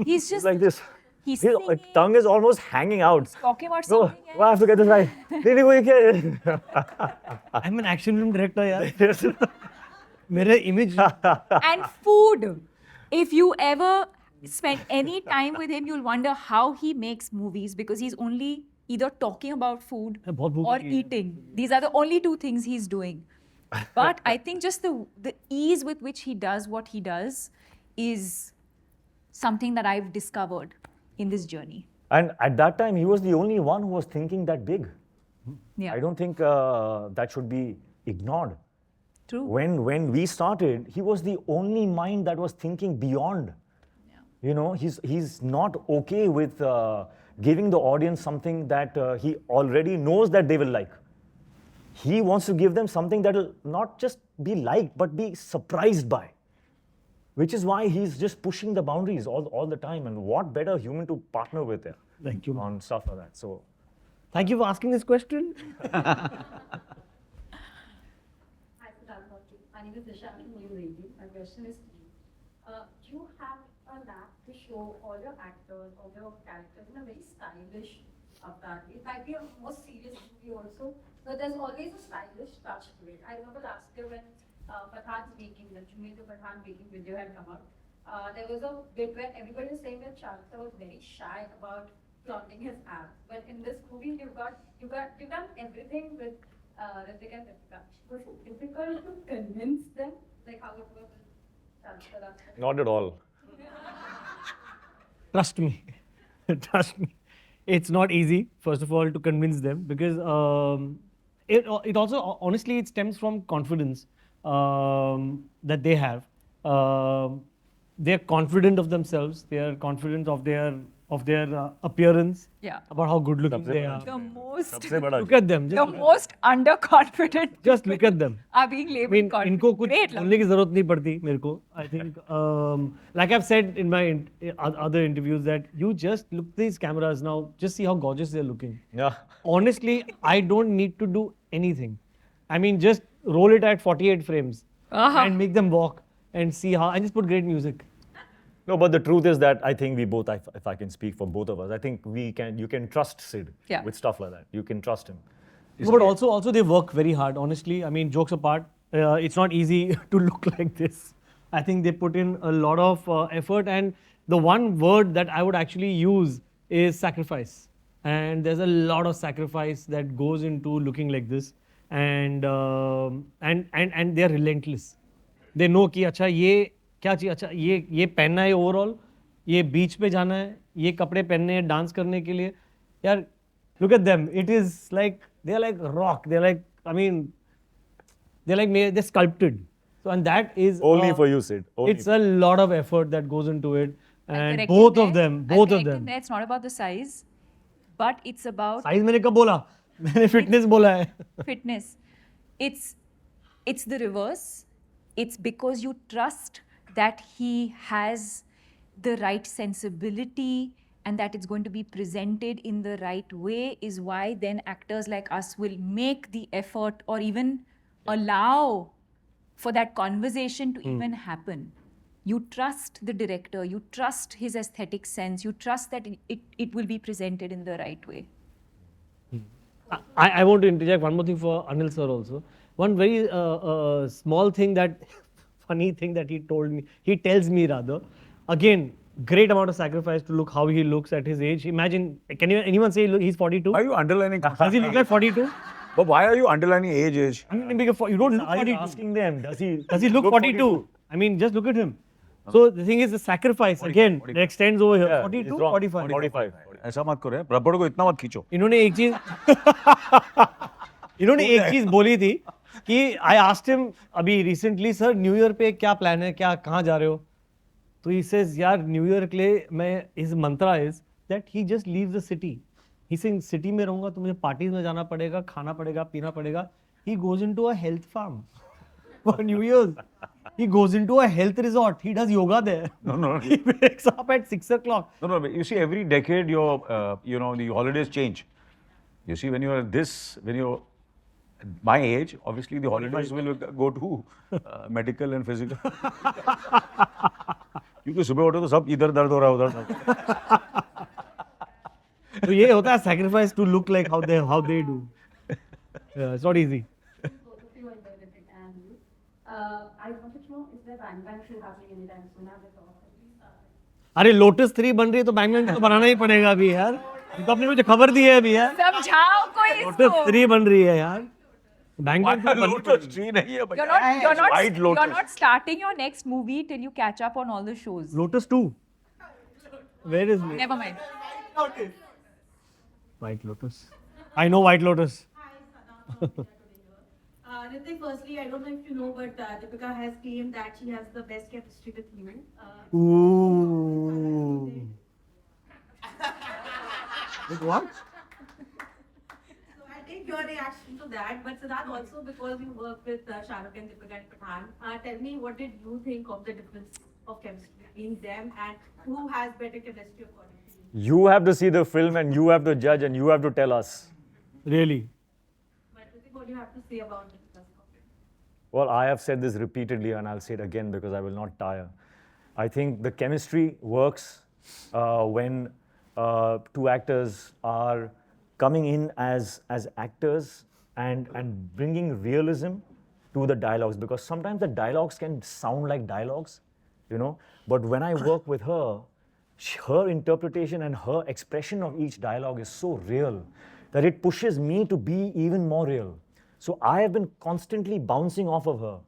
he's just like this. he's His singing, tongue is almost hanging out. talking about No, something I have to get this right. Really, we can. I'm an action film director, yaar. मेरा image. and food. If you ever spend any time with him, you'll wonder how he makes movies, because he's only either talking about food बहुत भूख or लगी है। eating. These are the only two things he's doing. But I think just the ease with which he does what he does is something that I've discovered in this journey. And at that time, he was the only one who was thinking that big. Yeah, I don't think that should be ignored. true. When we started, he was the only mind that was thinking beyond. You know, he's not okay with giving the audience something that he already knows that they will like. He wants to give them something that will not just be liked, but be surprised by. Which is why he's just pushing the boundaries all the time. And what better human to partner with there Thank you. on stuff like that. So, Thank you for asking this question. Hi, Siddharth. My name is Disha Muyuredi. My question is to you. You have a knack to show all your actors, all your characters in a very stylish avatar. It might be a more serious movie also, but there's always a stylish touch to it. I remember last year when Pathaan's making, the Junaid Pathaan making video had come out, there was a bit where everybody was saying that Charita was very shy about flaunting his abs. But in this movie, you've done everything with Ritik and Ritika. Was it difficult to convince them, like how it was with Charita last time? not at all. Trust me. Trust me. It's not easy, first of all, to convince them, because it also, honestly, it stems from confidence that they have. They're confident of themselves. They are confident of their appearance, Yeah. about how good looking they are. The most, सबसे बड़ा Look at them. the most underconfident Just look at them. are being I labeled mean, confident. इनको कुछ Great, बोलने की जरूरत नहीं पड़ती मेरे को. I think, like I've said in my other interviews, that you just look at these cameras now, just see how gorgeous they're looking. Yeah. Honestly, I don't need to do anything. I mean, just roll it at 48 frames and make them walk and see how, and just put great music. No, but the truth is that I think we both, if I can speak for both of us, I think you can trust Sid Yeah. with stuff like that. You can trust him. No, but also they work very hard. Honestly, I mean, jokes apart, it's not easy to look like this. I think they put in a lot of effort, and the one word that I would actually use is sacrifice. And there's a lot of sacrifice that goes into looking like this, and they're relentless. They know कि अच्छा ये क्या चाहिए, अच्छा ये पहनना है overall, ये बीच पे जाना है, ये कपड़े पहनने हैं डांस करने के लिए. यार, look at them. It is like they're like rock. They're like, I mean, they're sculpted. So, and that is Only for you, Sid. Only it's a lot of effort that goes into it, and Correct both in of there. them, I'll both of correct in them. there. It's not about the size, but it's about Size मैंने कब बोला? मैंने fitness बोला है. fitness. It's the reverse. It's because you trust that he has the right sensibility and that it's going to be presented in the right way, is why then actors like us will make the effort or even allow for that conversation to even happen. You trust the director, you trust his aesthetic sense, you trust that it will be presented in the right way. I want to interject one more thing for Anil sir also. One very small thing that, funny thing that he tells me rather. Again, great amount of sacrifice to look how he looks at his age. Imagine, can anyone say look, he's 42? Why are you underlining? Does he look like 42? But why are you underlining age? I mean, because you don't look Are 42. you asking them, does he Look 42? I mean, just look at him. So the thing is, the sacrifice again that extends over here. Yeah, 42, he's wrong. 45. 45. ऐसा मत करो, रबड़ को इतना मत खींचो. इन्होंने एक चीज बोली थी कि I asked him अभी recently, sir, न्यू ईयर पे क्या प्लान है, क्या कहाँ जा रहे हो? तो he says, यार न्यू ईयर के लिए मैं, his mantra is that he just leaves the city. He saying city में रहूंगा तो मुझे पार्टीज में जाना पड़ेगा, खाना पड़ेगा, पीना पड़ेगा. He goes into a health farm. for New Year's. He goes into a health resort. He does yoga there. No. He wakes up at 6 o'clock. No, but you see, every decade, the holidays change. You see, when you're my age, obviously the holidays will go to medical and physical. क्योंकि सुबह उठो तो सब इधर दर्द हो रहा है उधर So ये होता है sacrifice to look like how they do. Yeah, it's not easy. Both of you are very Ritik and you. I wanted to know, is there Bang Bang show happening anytime soon? Have they thought? अरे lotus 3 बन रही है तो bang bang तो बनाना ही पड़ेगा अभी यार. ये तो आपने मुझे खबर दी है अभी यार. समझाओ कोई लोटस इसको. 3 बन रही है यार. बैंग बैंग तो बननी लोटस ट्री नहीं है You're not White Lotus. you're not starting your next movie till you catch up on all the shows. Lotus 2. Where is Never mind. White Lotus? I know White Lotus. Ritik, firstly, I don't know if you know, but Deepika has claimed that she has the best chemistry with you. Ooh. With what? So I take your reaction to that, but Siddharth, also because you work with Shah Rukh and Deepika and Pathan, tell me, what did you think of the difference of chemistry between them and who has better chemistry according to you? You have to see the film and you have to judge and you have to tell us. Really? But Ritik, what do you have to say about Deepika's comment? Well, I have said this repeatedly and I'll say it again because I will not tire. I think the chemistry works when two actors are coming in as actors and bringing realism to the dialogues, because sometimes the dialogues can sound like dialogues, but when I work with her, her interpretation and her expression of each dialogue is so real that it pushes me to be even more real. So I have been constantly bouncing off of her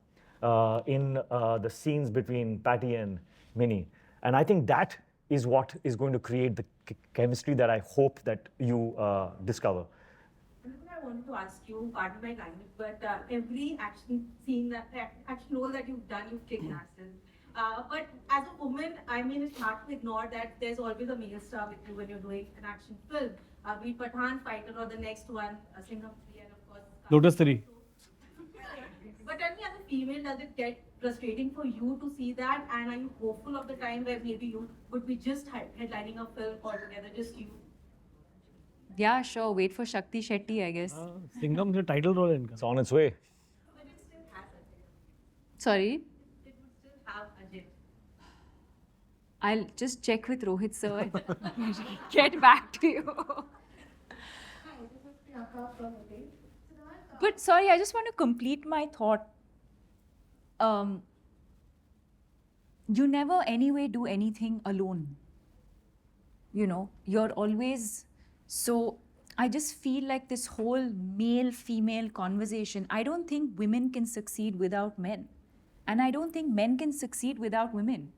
in the scenes between Patty and Minnie. And I think that is what is going to create the chemistry that I hope that you discover. I wanted to ask you, pardon my language, but every action scene, action role that you've done, you've kicked asses. But as a woman, I mean, it's hard to ignore that there's always a male star with you when you're doing an action film. Be it Pathan, Fighter, or the next one, Singham 3, and of course... Lotus 3. But tell me, as a female, does it get frustrating for you to see that? And are you hopeful of the time where maybe you would be just headlining a film altogether, just you? Yeah, sure. Wait for Shakti Shetty, I guess. Singham से title role है इनका. It's on its way. But it still has Ajay. Sorry. It would still have Ajay. I'll just check with Rohit sir and get back to you. But sorry, I just want to complete my thought. You never anyway do anything alone. You're always so. I just feel like this whole male-female conversation, I don't think women can succeed without men. And I don't think men can succeed without women.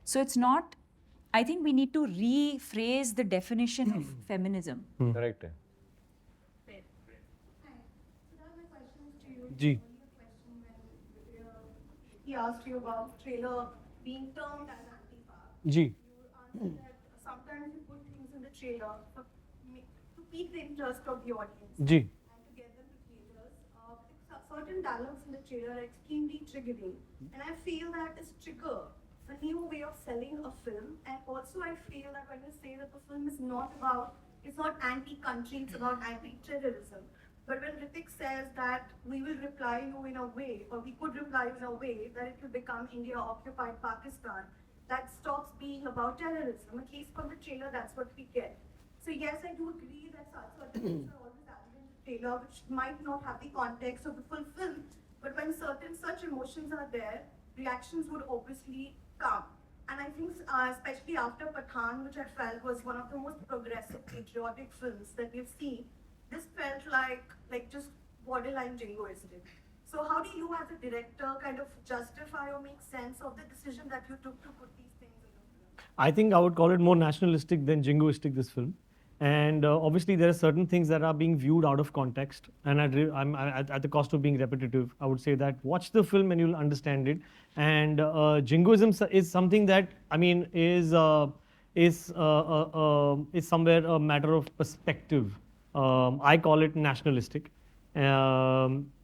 So it's not, I think we need to rephrase the definition of feminism. Correct. Ji. He asked you about trailer being termed as anti-far. Ji. You answered that sometimes you put things in the trailer to pique the interest of the audience ji. and to get them to theaters. Certain dialogues in the trailer are extremely triggering, and I feel that is trigger a new way of selling a film. And also I feel that when you say that the film is not about, it's not anti-country, it's about anti-terrorism. But when Ritik says that we will reply you in a way, or we could reply you in a way that it will become India occupied Pakistan, that stops being about terrorism. At least from the trailer, that's what we get. So yes, I do agree that certain things are always added in the trailer, which might not have the context of the full film. But when certain such emotions are there, reactions would obviously come. And I think, especially after Pathan, which I felt was one of the most progressive patriotic films that we've seen, this felt like just borderline jingoistic. So how do you as a director kind of justify or make sense of the decision that you took to put these things in the film? I think I would call it more nationalistic than jingoistic, this film. And obviously there are certain things that are being viewed out of context, and I'm at the cost of being repetitive, I would say that watch the film and you'll understand it. And jingoism is something that, I mean, is somewhere a matter of perspective. I call it nationalistic.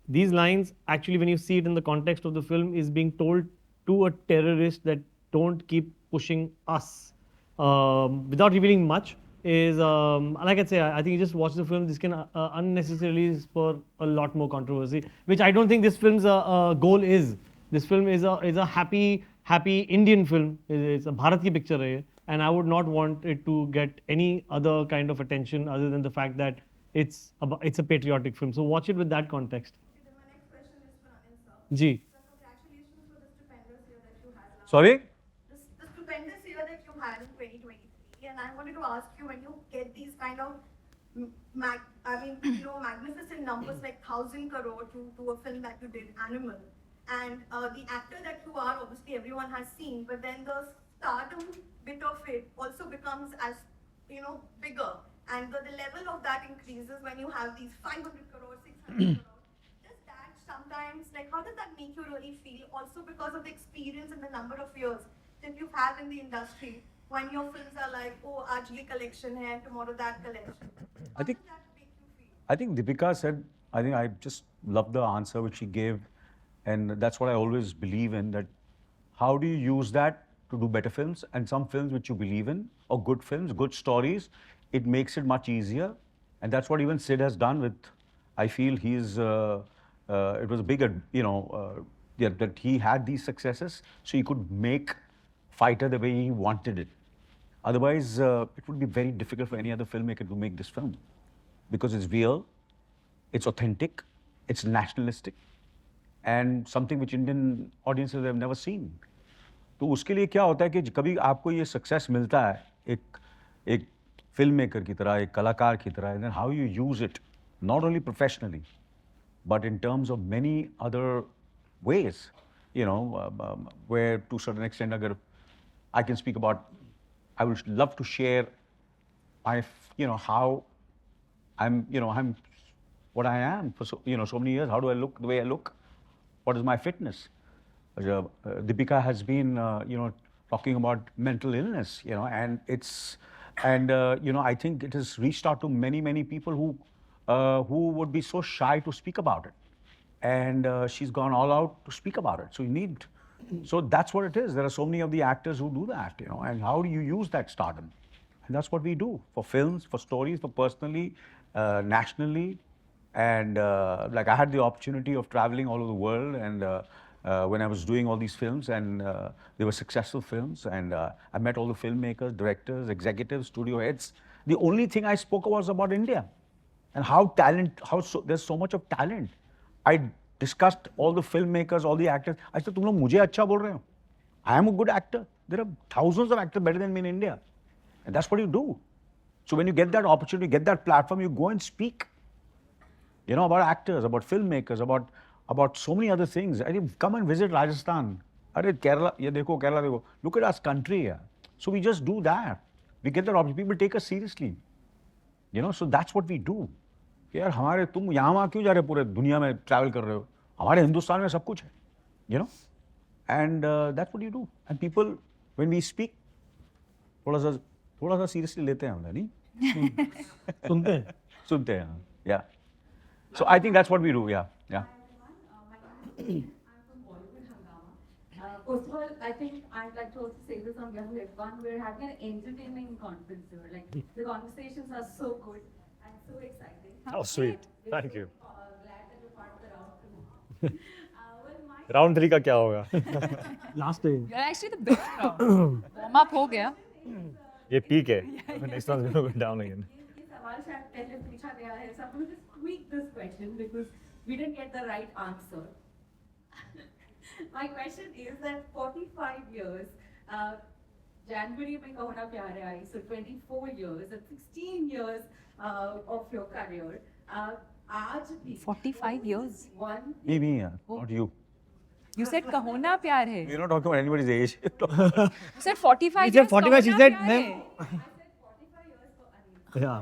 these lines actually, when you see it in the context of the film, is being told to a terrorist that don't keep pushing us without revealing much. Is like I say, I think you just watch the film. This can unnecessarily spur a lot more controversy, which I don't think this film's goal is. This film is a happy Indian film. It's a Bharat ki picture hai ye, and I would not want it to get any other kind of attention other than the fact that it's a patriotic film. So watch it with that context. Okay, then my next question is for Anil sir. Ji. Sir, congratulations for the stupendous year that you had last Sorry? the stupendous year that you had in 2023. And I wanted to ask you, when you get these kind of, magnificent numbers like 1,000 crore to a film that you did, Animal, and the actor that you are, obviously everyone has seen, but then the stardom bit of it also becomes as, bigger. And the level of that increases when you have these 500 crore, 600 crore. Does that sometimes, how does that make you really feel? Also because of the experience and the number of years that you have in the industry, when your films are like, oh, aaj ye collection hai, tomorrow that collection. How think- does that make you feel? I think Deepika said, I think I just love the answer which she gave. And that's what I always believe in, that how do you use that to do better films? And some films which you believe in, or good films, good stories, it makes it much easier. And that's what even Sid has done with, I feel it was a big, that he had these successes, so he could make Fighter the way he wanted it. Otherwise, it would be very difficult for any other filmmaker to make this film. Because it's real, it's authentic, it's nationalistic, and something which Indian audiences have never seen. तो उसके लिए क्या होता है कि कभी आपको ये सक्सेस मिलता है एक फिल्म मेकर की तरह, एक कलाकार की तरह, and then how you use it, not only professionally, but in terms of many other ways, where to a certain extent, agar I can speak about, I would love to share how I'm what I am for so many years. How do I look the way I look? What is my fitness? Deepika has been, talking about mental illness, and I think it has reached out to many, many people who would be so shy to speak about it. And she's gone all out to speak about it. So that's what it is. There are so many of the actors who do that, and how do you use that stardom? And that's what we do for films, for stories, for personally, nationally. And I had the opportunity of traveling all over the world, and when I was doing all these films, and they were successful films, and I met all the filmmakers, directors, executives, studio heads. The only thing I spoke was about India and there's so much of talent. I discussed all the filmmakers, all the actors. I said, "तुम लोग मुझे अच्छा बोल रहे हो? I am a good actor. There are thousands of actors better than me in India." And that's what you do. So when you get that opportunity, get that platform, you go and speak, about actors, about filmmakers, about so many other things. I think come and visit Rajasthan. Kerala, Kerala dekho. Look at our country here. So we just do that. We get that opportunity. People take us seriously. So that's what we do. यार तुम यहाँ वहाँ क्यों जा रहे हो, पूरे दुनिया में ट्रैवल कर रहे हो? हमारे हिंदुस्तान में सब कुछ है, and that's what you do. And people, when we speak, थोड़ा सा seriously लेते हैं हम, नहीं? सुनते हैं, yeah. So I think that's what we do, yeah. First of all, I think I'd like to also say this on behalf of everyone. We're having an entertaining conference here. The conversations are so good and so exciting. Oh, sweet. Thank you. Glad that you're part of the round 2. Round 3 का क्या होगा? Last day. You're actually the best round. Warm up हो गया. ये peak है. Next one's going to go down again. ये सवाल शायद पहले पूछा गया है. So I'm going to just tweak this question because we didn't get the right answer. My question is that 45 years, January mein Kaho Na Pyar Hai aayi, so 24 years and 16 years of your career. Aaj bhi 45 years. one Me, not you. You said Kaho Na Pyar Hai. We're not talking about anybody's age. You said 45 He said years. 45, she Kaho Na said, Pyar ma'am. I said 45 years for Anil. Yeah.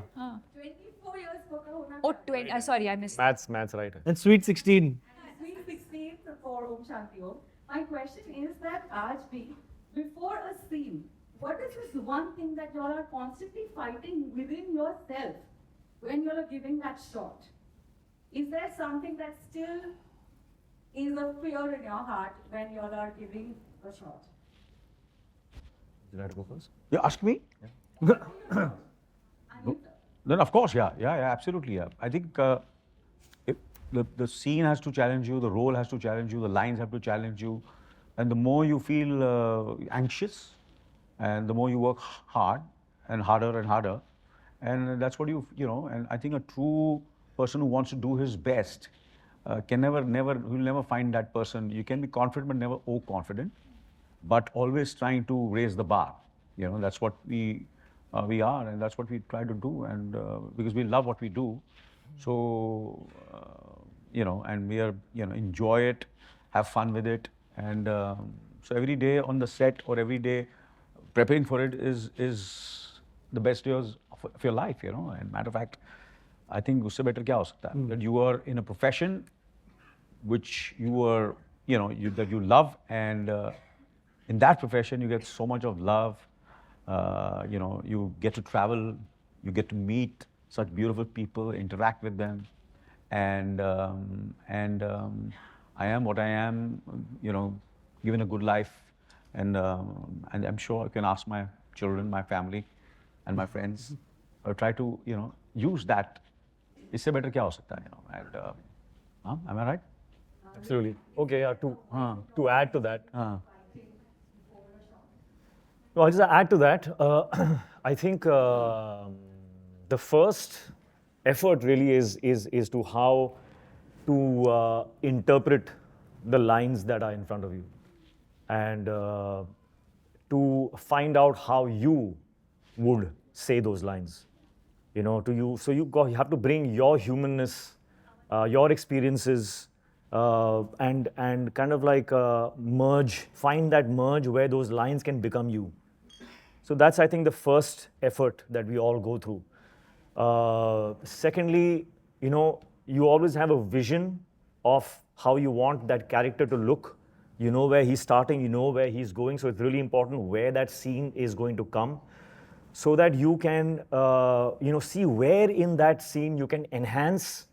24 years for Kaho Na Oh, Pyar 20. Sorry, I missed. Maths right. And Sweet 16. Sweet 16 for Om Shanti Om. My question is that aaj bhi, before a scene, what is this one thing that you all are constantly fighting within yourself when you all are giving that shot? is there something that still is a fear in your heart when you all are giving a shot? Did I go first? Yeah, ask me. Then of course, yeah, absolutely, yeah. I think the scene has to challenge you, the role has to challenge you, the lines have to challenge you, and the more you feel anxious, and the more you work hard and harder, and that's what you know. And I think a true person who wants to do his best can will never find that person. You can be confident but never overconfident, but always trying to raise the bar. You know, that's what we are, and that's what we try to do, and because we love what we do, so you know, and we are, you know, enjoy it, have fun with it, and so every day on the set or every day preparing for it is the best years of your life, you know. And matter of fact, I think usse better kya ho sakta hai? That you are in a profession which you are, you know, that you love, and in that profession you get so much of love. You know, you get to travel, you get to meet such beautiful people, interact with them, and I am what I am, you know, given a good life, and I'm sure I can ask my children, my family, and my friends, try to, you know, use that. Isse better kya ho sakta hai, you know, and am I right? Absolutely. Okay, yeah, to add to that. No, I'll just add to that. I think the first effort really is to how to interpret the lines that are in front of you, and to find out how you would say those lines. You know, so you have to bring your humanness, your experiences, and kind of like find that merge where those lines can become you. So that's, I think, the first effort that we all go through. Secondly, you know, you always have a vision of how you want that character to look. You know where he's starting, you know where he's going. So it's really important where that scene is going to come, so that you can, you know, see where in that scene you can enhance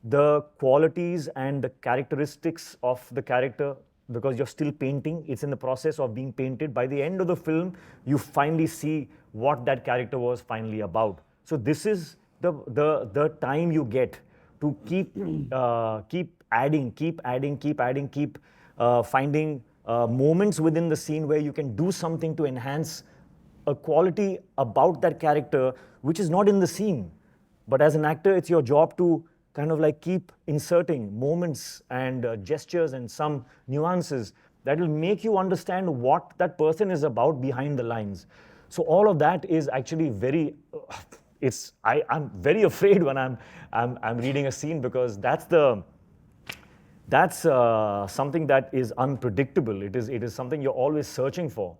the qualities and the characteristics of the character, because you're still painting. It's in the process of being painted. By the end of the film, you finally see what that character was finally about. So this is the time you get to keep adding, keep finding moments within the scene where you can do something to enhance a quality about that character which is not in the scene. But as an actor, it's your job to kind of like keep inserting moments and gestures and some nuances that will make you understand what that person is about behind the lines. So all of that is actually very, I'm very afraid when I'm reading a scene, because that's something that is unpredictable. It is something you're always searching for.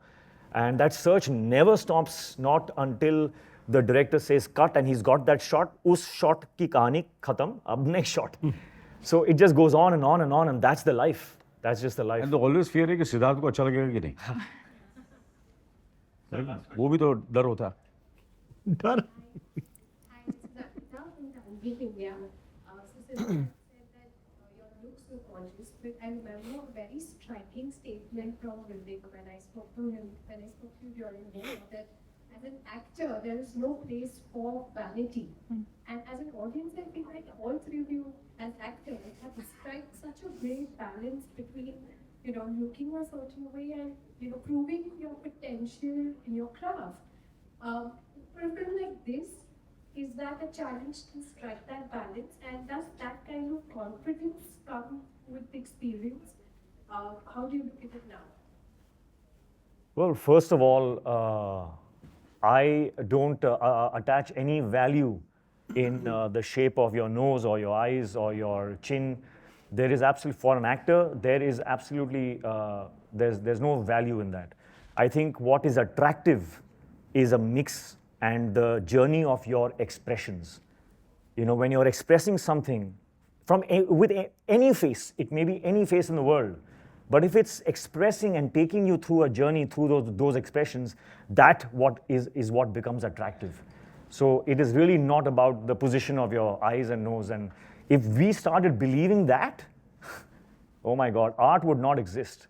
And that search never stops, not until the director says cut and he's got that shot. Us shot ki kahani khatam, ab next shot. So it just goes on and on and on, and that's the life. That's just the life. And the always fear है कि सिद्धार्थ को अच्छा लगेगा कि नहीं. वो भी तो डर होता है. डर. I remember a very striking statement from Hrithik when I spoke to him, during dinner, that as an actor, there is no place for vanity. And as an audience, I feel like all three of you as actors have struck such a great balance between, you know, looking a certain way and, you know, proving your potential in your craft. For a film like this, is that a challenge to strike that balance? And does that kind of confidence come with experience? How do you look at it now? Well, first of all, I don't attach any value in the shape of your nose or your eyes or your chin. There is absolutely, for an actor, there is absolutely, there's no value in that. I think what is attractive is a mix and the journey of your expressions. You know, when you're expressing something with any face, it may be any face in the world, but if it's expressing and taking you through a journey through those expressions, that is what becomes attractive. So it is really not about the position of your eyes and nose, and if we started believing that, oh my God, art would not exist.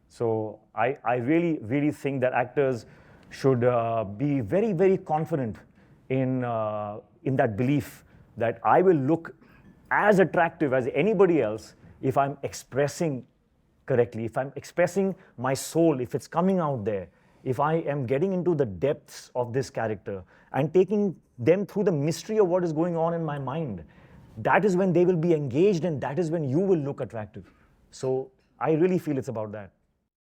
So I really, really think that actors should be very, very confident in that belief that I will look as attractive as anybody else if I'm expressing correctly, if I'm expressing my soul, if it's coming out there, if I am getting into the depths of this character and taking them through the mystery of what is going on in my mind. That is when they will be engaged, and that is when you will look attractive. So I really feel it's about that.